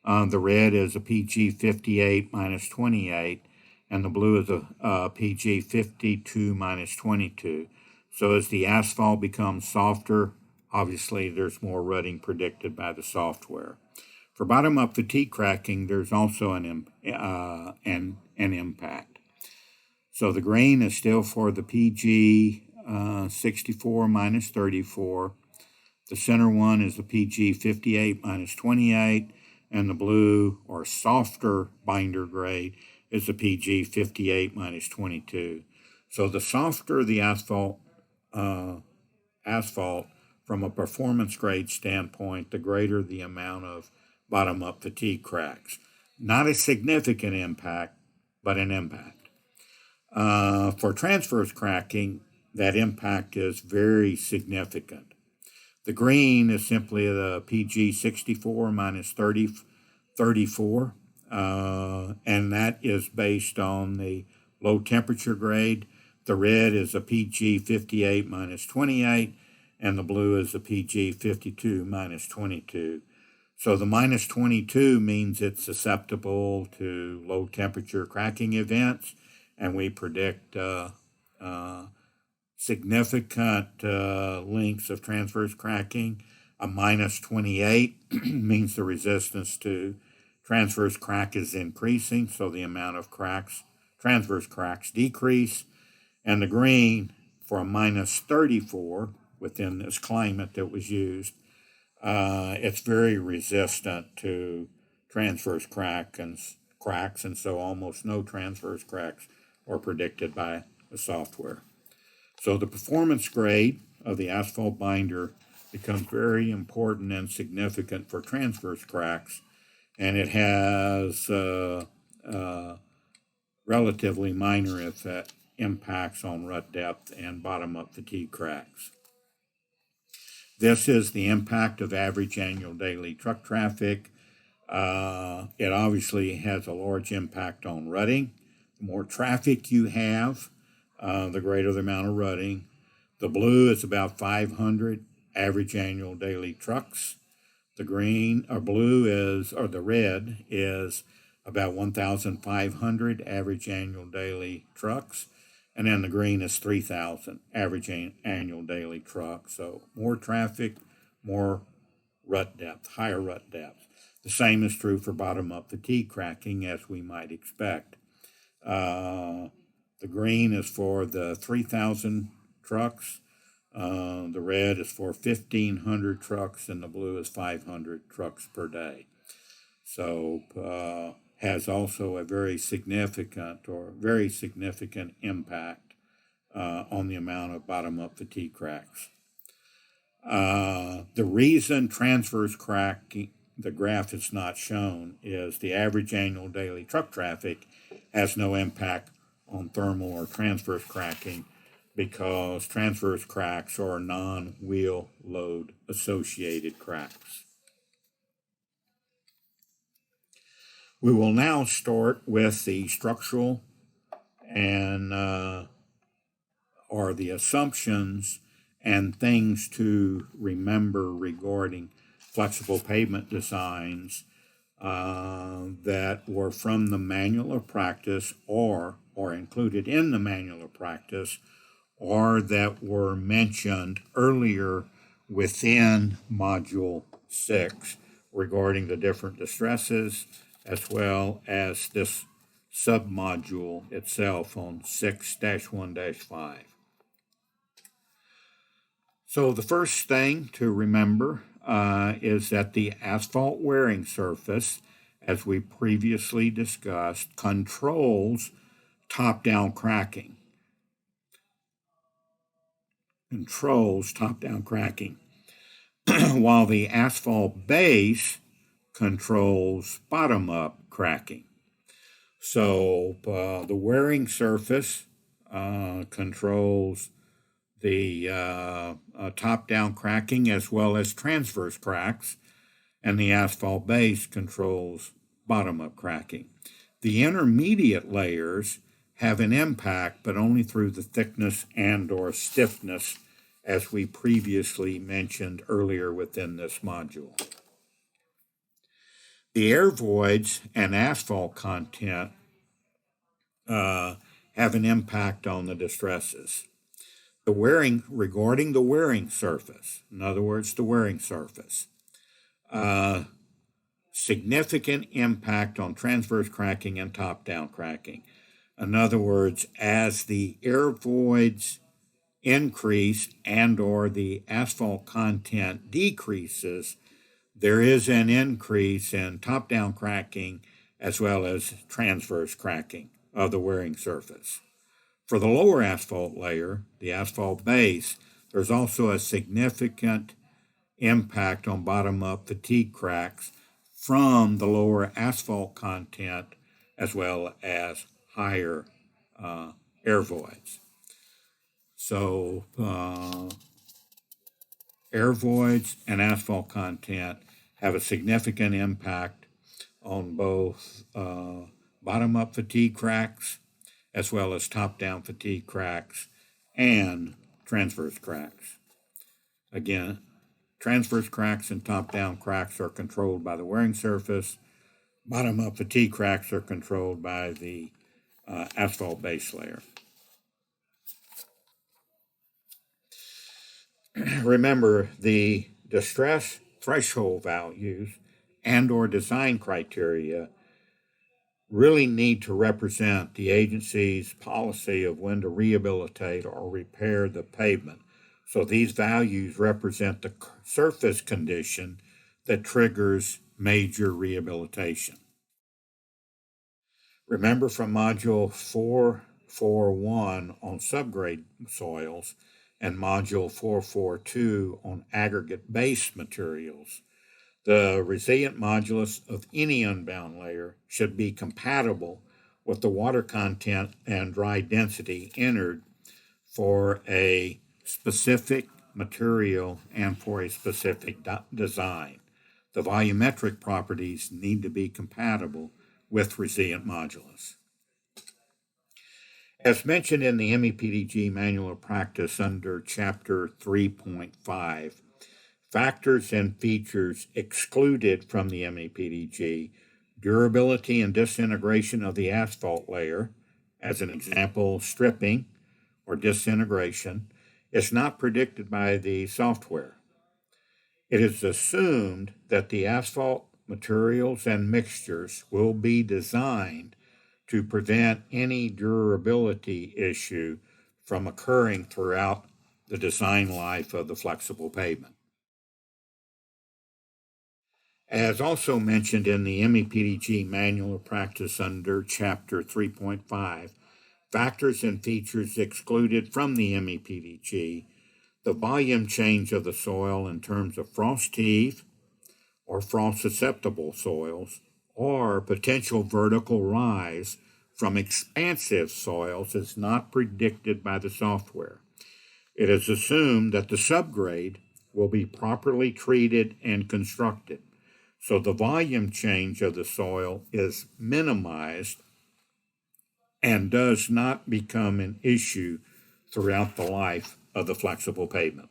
A: The red is a PG 58 minus 28, and the blue is a PG 52 minus 22. So as the asphalt becomes softer, obviously there's more rutting predicted by the software. For bottom-up fatigue cracking, there's also an impact. So the green is still for the PG 64 minus 34. The center one is the PG 58 minus 28, and the blue or softer binder grade is the PG 58 minus 22. So the softer the asphalt from a performance grade standpoint, the greater the amount of bottom-up fatigue cracks. Not a significant impact, but an impact. For transverse cracking, that impact is very significant. The green is simply the PG 64 minus 34, and that is based on the low temperature grade. The red is a PG 58 minus 28, and the blue is a PG 52 minus 22. So the minus 22 means it's susceptible to low temperature cracking events, and we predict significant lengths of transverse cracking. A minus 28 means the resistance to transverse crack is increasing, so the amount of transverse cracks decrease. And the green for a minus 34 within this climate that was used, it's very resistant to transverse cracks, and so almost no transverse cracks are predicted by the software. So the performance grade of the asphalt binder becomes very important and significant for transverse cracks, and it has relatively minor impacts on rut depth and bottom-up fatigue cracks. This is the impact of average annual daily truck traffic. It obviously has a large impact on rutting. The more traffic you have, the greater the amount of rutting. The blue is about 500 average annual daily trucks. The red is about 1,500 average annual daily trucks. And then the green is 3,000 average annual daily trucks. So more traffic, more rut depth, higher rut depth. The same is true for bottom-up fatigue cracking, as we might expect. The green is for the 3,000 trucks, the red is for 1,500 trucks, and the blue is 500 trucks per day. So has also a very significant impact on the amount of bottom-up fatigue cracks. The reason transverse cracking, the graph is not shown, is the average annual daily truck traffic has no impact on thermal or transverse cracking because transverse cracks are non-wheel load associated cracks. We will now start with the structural and or the assumptions and things to remember regarding flexible pavement designs that were from the manual of practice or included in the manual of practice or that were mentioned earlier within Module 6 regarding the different distresses, as well as this submodule itself on 6-1-5. So the first thing to remember is that the asphalt wearing surface, as we previously discussed, controls top-down cracking. While the asphalt base controls bottom-up cracking. So the wearing surface controls the top-down cracking as well as transverse cracks, and the asphalt base controls bottom-up cracking. The intermediate layers have an impact, but only through the thickness and or stiffness, as we previously mentioned earlier within this module. The air voids and asphalt content have an impact on the distresses. Regarding the wearing surface, in other words, the wearing surface, significant impact on transverse cracking and top-down cracking. In other words, as the air voids increase and or the asphalt content decreases, there is an increase in top-down cracking as well as transverse cracking of the wearing surface. For the lower asphalt layer, the asphalt base, there's also a significant impact on bottom-up fatigue cracks from the lower asphalt content as well as higher air voids. So air voids and asphalt content have a significant impact on both bottom-up fatigue cracks as well as top-down fatigue cracks and transverse cracks. Again, transverse cracks and top-down cracks are controlled by the wearing surface. Bottom-up fatigue cracks are controlled by the asphalt base layer. Remember, the distress threshold values and or design criteria really need to represent the agency's policy of when to rehabilitate or repair the pavement. So these values represent the surface condition that triggers major rehabilitation. Remember from Module 441 on subgrade soils and Module 442 on aggregate base materials, the resilient modulus of any unbound layer should be compatible with the water content and dry density entered for a specific material and for a specific design. The volumetric properties need to be compatible with resilient modulus. As mentioned in the MEPDG Manual of Practice under Chapter 3.5, factors and features excluded from the MEPDG, durability and disintegration of the asphalt layer, as an example, stripping or disintegration, is not predicted by the software. It is assumed that the asphalt materials and mixtures will be designed to prevent any durability issue from occurring throughout the design life of the flexible pavement. As also mentioned in the MEPDG Manual of Practice under Chapter 3.5, factors and features excluded from the MEPDG, the volume change of the soil in terms of frost heave or frost-susceptible soils, or potential vertical rise from expansive soils is not predicted by the software. It is assumed that the subgrade will be properly treated and constructed. So the volume change of the soil is minimized and does not become an issue throughout the life of the flexible pavement.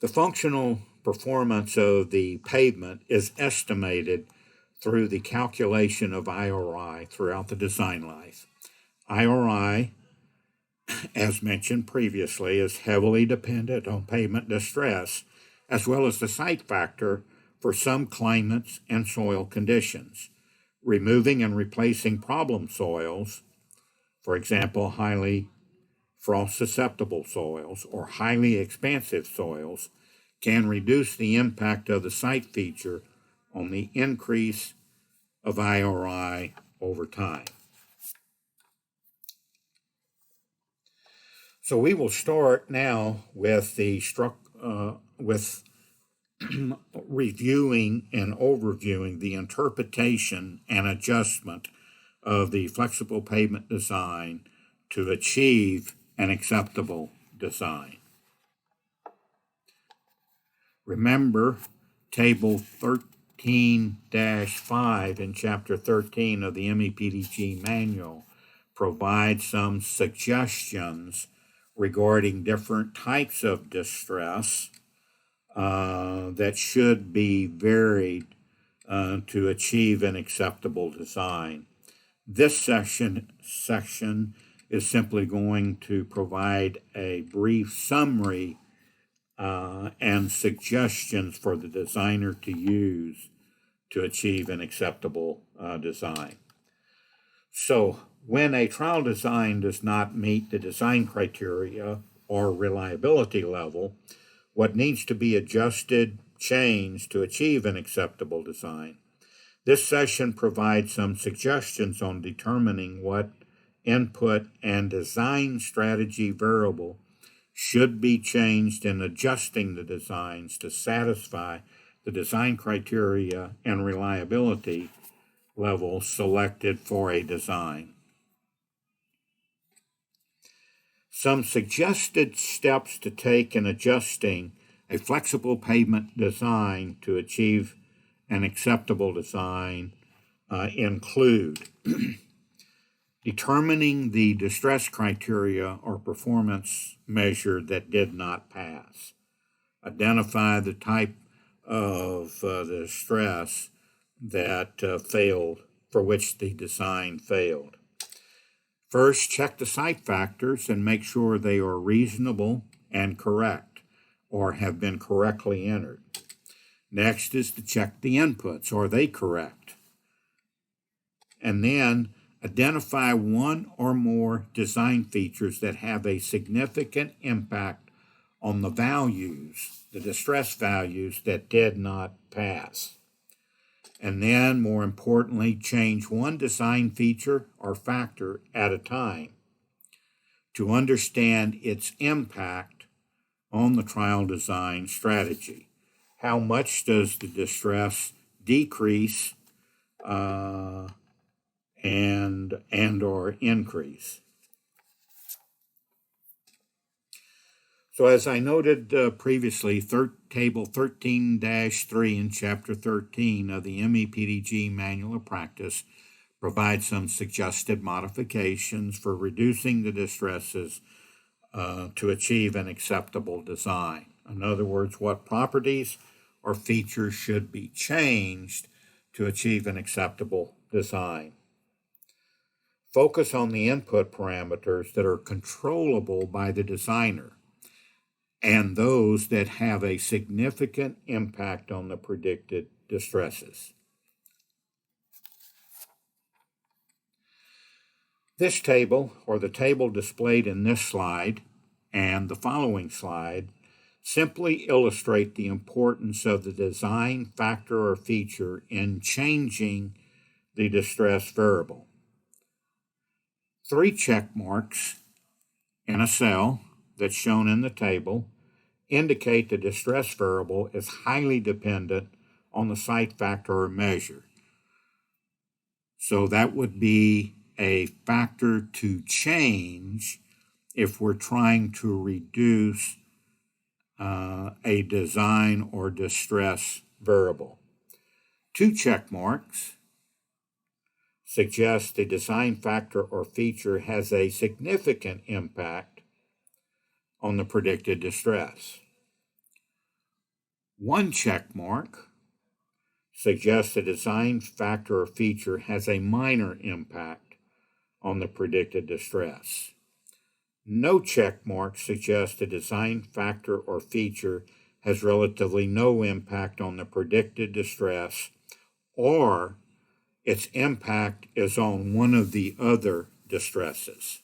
A: The functional performance of the pavement is estimated through the calculation of IRI throughout the design life. IRI, as mentioned previously, is heavily dependent on pavement distress, as well as the site factor for some climates and soil conditions. Removing and replacing problem soils, for example, highly frost-susceptible soils or highly expansive soils, can reduce the impact of the site feature on the increase of IRI over time. So we will start now with reviewing and overviewing the interpretation and adjustment of the flexible pavement design to achieve an acceptable design. Remember, Table 13-5 in Chapter 13 of the MEPDG Manual provides some suggestions regarding different types of distress that should be varied to achieve an acceptable design. This section is simply going to provide a brief summary and suggestions for the designer to use to achieve an acceptable design. So, when a trial design does not meet the design criteria or reliability level, what needs to be adjusted, changed to achieve an acceptable design. This session provides some suggestions on determining what input and design strategy variable should be changed in adjusting the designs to satisfy the design criteria and reliability level selected for a design. Some suggested steps to take in adjusting a flexible pavement design to achieve an acceptable design include determining the distress criteria or performance measure that did not pass. Identify the type of the distress that failed, for which the design failed. First, check the site factors and make sure they are reasonable and correct or have been correctly entered. Next is to check the inputs. Are they correct? And then identify one or more design features that have a significant impact on the values, the distress values that did not pass. And then, more importantly, change one design feature or factor at a time to understand its impact on the trial design strategy. How much does the distress decrease and or increase? So as I noted previously, Table 13-3 in Chapter 13 of the MEPDG Manual of Practice provides some suggested modifications for reducing the distresses to achieve an acceptable design. In other words, what properties or features should be changed to achieve an acceptable design. Focus on the input parameters that are controllable by the designer and those that have a significant impact on the predicted distresses. This table, or the table displayed in this slide and the following slide, simply illustrate the importance of the design factor or feature in changing the distress variable. 3 check marks in a cell that's shown in the table indicate the distress variable is highly dependent on the site factor or measure. So that would be a factor to change if we're trying to reduce a a design or distress variable. 2 check marks suggest the design factor or feature has a significant impact on the predicted distress. 1 check mark suggests the design factor or feature has a minor impact on the predicted distress. No check mark suggests the design factor or feature has relatively no impact on the predicted distress, or its impact is on one of the other distresses.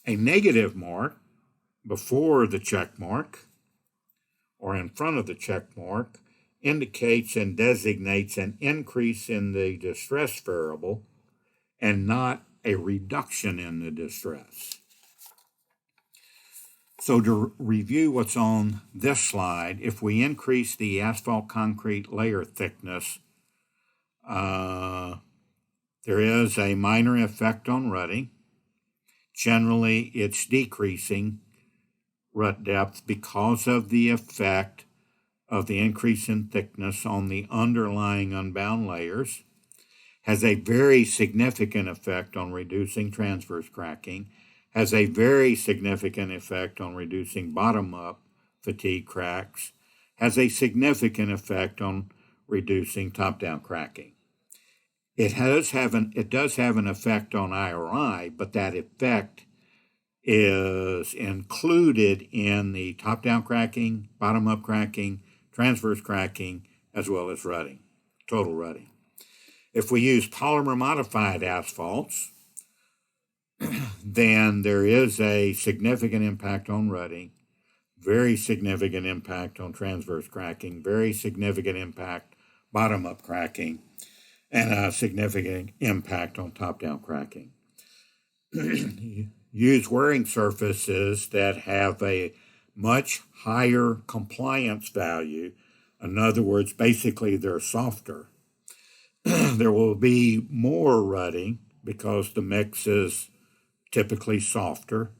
A: A negative mark before the check mark or in front of the check mark indicates and designates an increase in the distress variable and not a reduction in the distress. So to review what's on this slide, if we increase the asphalt concrete layer thickness, there is a minor effect on rutting. Generally, it's decreasing rut depth because of the effect of the increase in thickness on the underlying unbound layers, has a very significant effect on reducing transverse cracking, has a very significant effect on reducing bottom-up fatigue cracks, has a significant effect on reducing top-down cracking. It does have an effect on IRI, but that effect is included in the top-down cracking, bottom-up cracking, transverse cracking, as well as rutting, total rutting. If we use polymer-modified asphalts, then there is a significant impact on rutting, very significant impact on transverse cracking, very significant impact bottom-up cracking, and a significant impact on top-down cracking. Use wearing surfaces that have a much higher compliance value. In other words, basically they're softer. There will be more rutting because the mix is typically softer.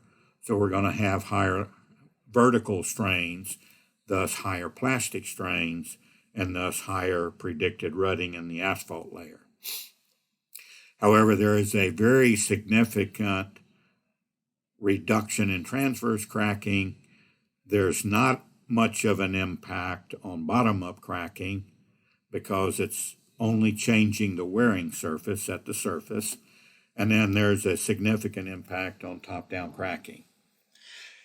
A: So we're going to have higher vertical strains, thus higher plastic strains, and thus higher predicted rutting in the asphalt layer. However, there is a very significant reduction in transverse cracking. There's not much of an impact on bottom-up cracking because it's only changing the wearing surface at the surface. And then there's a significant impact on top-down cracking.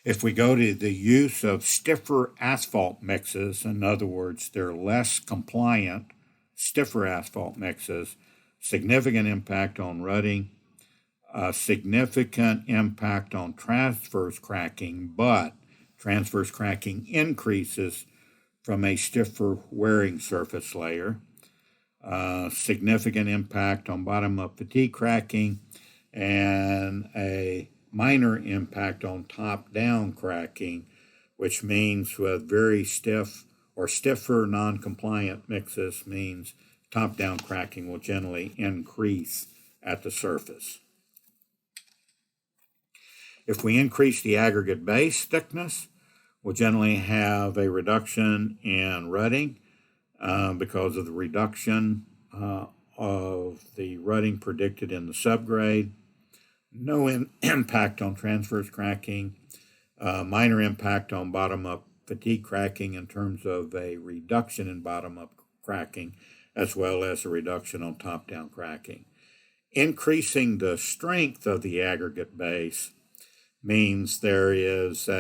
A: If we go to the use of stiffer asphalt mixes, in other words, they're less compliant, stiffer asphalt mixes, significant impact on rutting, significant impact on transverse cracking, but transverse cracking increases from a stiffer wearing surface layer, significant impact on bottom-up fatigue cracking, and a minor impact on top-down cracking, which means with very stiff or stiffer non-compliant mixes means top-down cracking will generally increase at the surface. If we increase the aggregate base thickness, we'll generally have a reduction in rutting because of the reduction of the rutting predicted in the subgrade. No impact on transverse cracking, minor impact on bottom-up fatigue cracking in terms of a reduction in bottom-up cracking, as well as a reduction on top-down cracking. Increasing the strength of the aggregate base means there is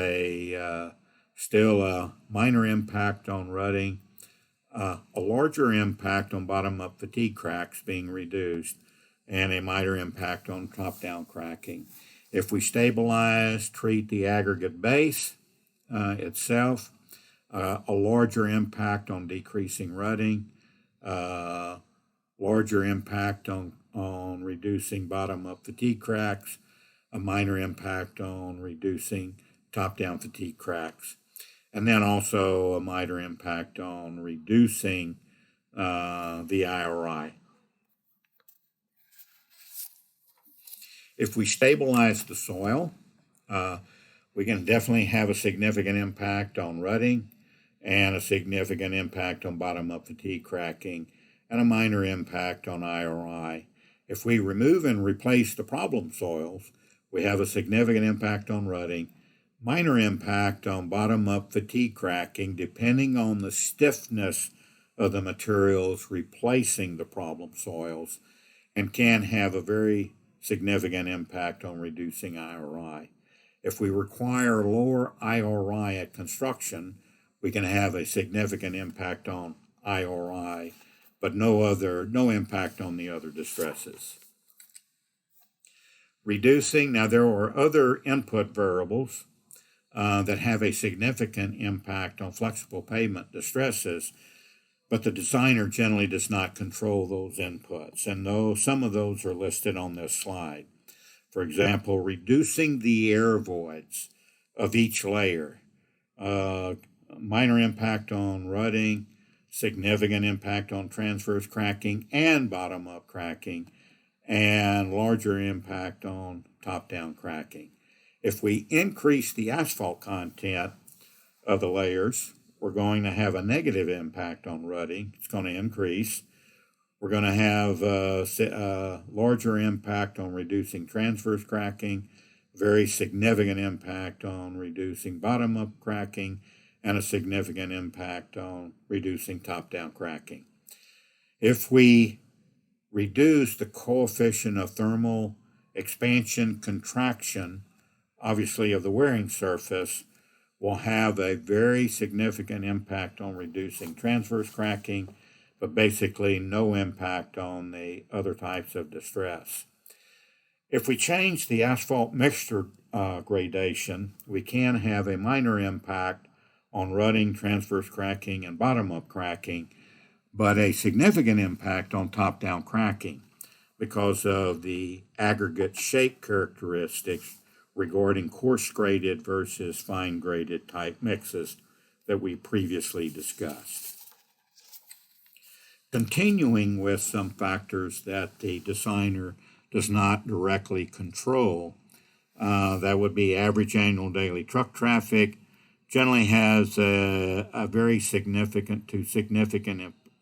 A: still a minor impact on rutting, a larger impact on bottom-up fatigue cracks being reduced, and a minor impact on top-down cracking. If we stabilize, treat the aggregate base itself, a larger impact on decreasing rutting, larger impact on reducing bottom-up fatigue cracks, a minor impact on reducing top-down fatigue cracks, and then also a minor impact on reducing the IRI. If we stabilize the soil, We can definitely have a significant impact on rutting and a significant impact on bottom-up fatigue cracking and a minor impact on IRI. If we remove and replace the problem soils, we have a significant impact on rutting, minor impact on bottom-up fatigue cracking depending on the stiffness of the materials replacing the problem soils, and can have a very significant impact on reducing IRI. If we require lower IRI at construction, we can have a significant impact on IRI, but no impact on the other distresses. Reducing, now there are other input variables that have a significant impact on flexible pavement distresses, but the designer generally does not control those inputs, and some of those are listed on this slide. For example, reducing the air voids of each layer, minor impact on rutting, significant impact on transverse cracking and bottom-up cracking, and larger impact on top-down cracking. If we increase the asphalt content of the layers, we're going to have a negative impact on rutting. It's going to increase. We're going to have a larger impact on reducing transverse cracking, very significant impact on reducing bottom-up cracking, and a significant impact on reducing top-down cracking. If we reduce the coefficient of thermal expansion contraction, obviously of the wearing surface, will have a very significant impact on reducing transverse cracking, but basically no impact on the other types of distress. If we change the asphalt mixture gradation, we can have a minor impact on rutting, transverse cracking, and bottom-up cracking, but a significant impact on top-down cracking because of the aggregate shape characteristics regarding coarse-graded versus fine-graded type mixes that we previously discussed. Continuing with some factors that the designer does not directly control, that would be average annual daily truck traffic, generally has a very significant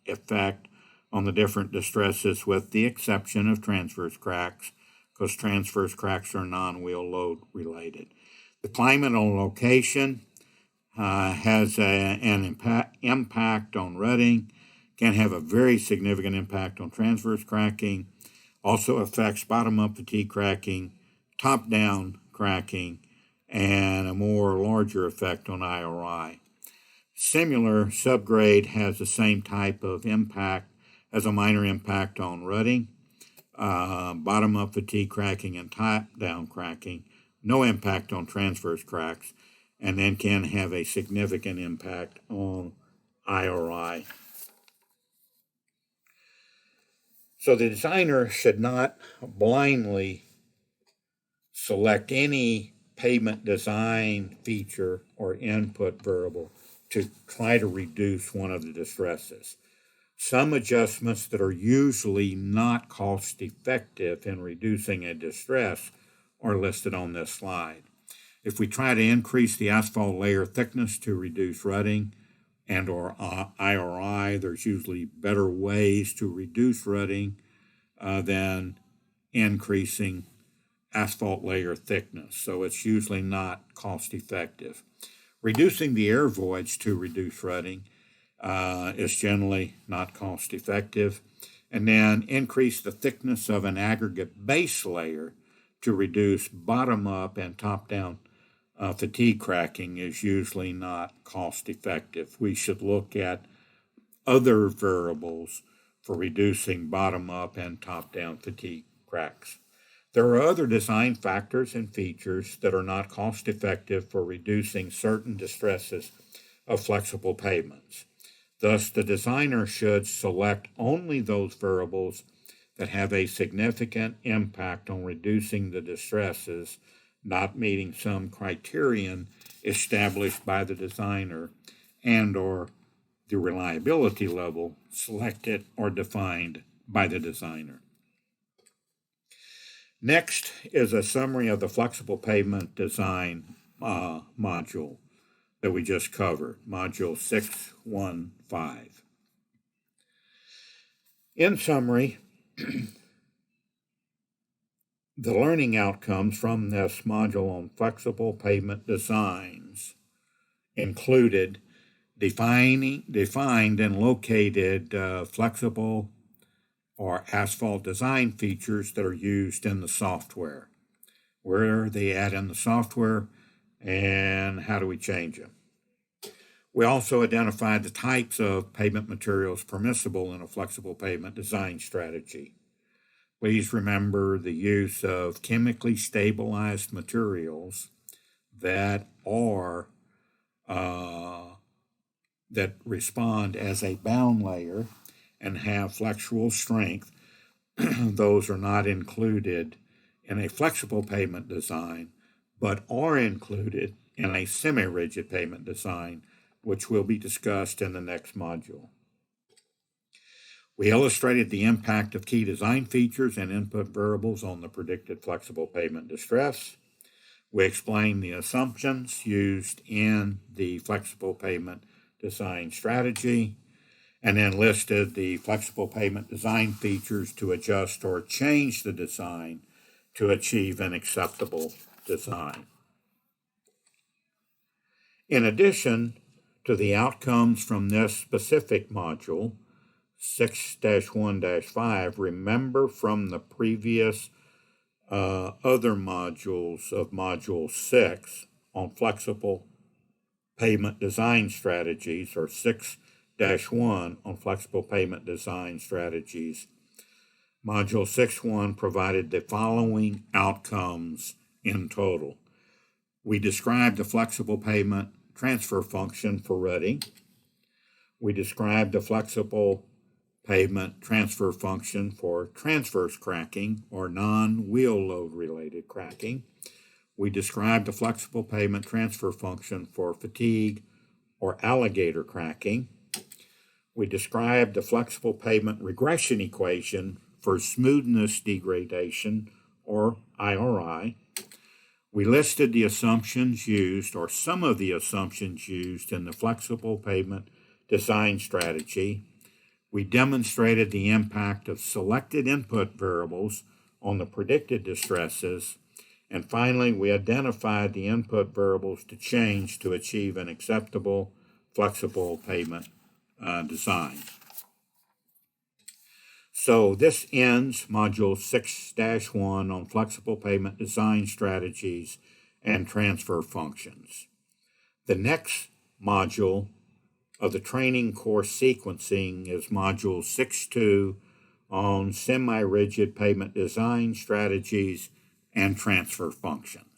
A: effect on the different distresses, with the exception of transverse cracks, because transverse cracks are non-wheel load related. The climate and location has an impact on rutting, can have a very significant impact on transverse cracking, also affects bottom-up fatigue cracking, top-down cracking, and a more larger effect on IRI. Similar subgrade has the same type of impact as a minor impact on rutting, bottom-up fatigue cracking, and top-down cracking, no impact on transverse cracks, and then can have a significant impact on IRI. So the designer should not blindly select any pavement design feature or input variable to try to reduce one of the distresses. Some adjustments that are usually not cost effective in reducing a distress are listed on this slide. If we try to increase the asphalt layer thickness to reduce rutting and or IRI, there's usually better ways to reduce rutting than increasing asphalt layer thickness, so it's usually not cost effective. Reducing the air voids to reduce rutting is generally not cost effective, and then increase the thickness of an aggregate base layer to reduce bottom-up and top-down fatigue cracking is usually not cost effective. We should look at other variables for reducing bottom-up and top-down fatigue cracks. There are other design factors and features that are not cost effective for reducing certain distresses of flexible pavements. Thus, the designer should select only those variables that have a significant impact on reducing the distresses not meeting some criterion established by the designer and or the reliability level selected or defined by the designer. Next is a summary of the flexible pavement design module that we just covered, Module 615. In summary, the learning outcomes from this module on flexible pavement designs included defined and located flexible or asphalt design features that are used in the software. Where are they at in the software, and how do we change them? We also identified the types of pavement materials permissible in a flexible pavement design strategy. Please remember the use of chemically stabilized materials that are that respond as a bound layer and have flexural strength. Those are not included in a flexible pavement design, but are included in a semi-rigid pavement design, which will be discussed in the next module. We illustrated the impact of key design features and input variables on the predicted flexible pavement distress. We explained the assumptions used in the flexible pavement design strategy, and then listed the flexible pavement design features to adjust or change the design to achieve an acceptable design. In addition to the outcomes from this specific module, 6-1-5, remember from the previous other modules of Module 6 on flexible pavement design strategies, or 6-1 on flexible pavement design strategies. Module 6.1 provided the following outcomes in total. We described the flexible pavement transfer function for rutting. We described the flexible pavement transfer function for transverse cracking or non-wheel load related cracking. We described the flexible pavement transfer function for fatigue or alligator cracking. We described the flexible pavement regression equation for smoothness degradation or IRI. We listed the assumptions used, or some of the assumptions used, in the flexible pavement design strategy. We demonstrated the impact of selected input variables on the predicted distresses. And finally, we identified the input variables to change to achieve an acceptable flexible pavement design. So this ends Module 6-1 on flexible pavement design strategies and transfer functions. The next module of the training course sequencing is Module 6.2 on semi-rigid pavement design strategies and transfer functions.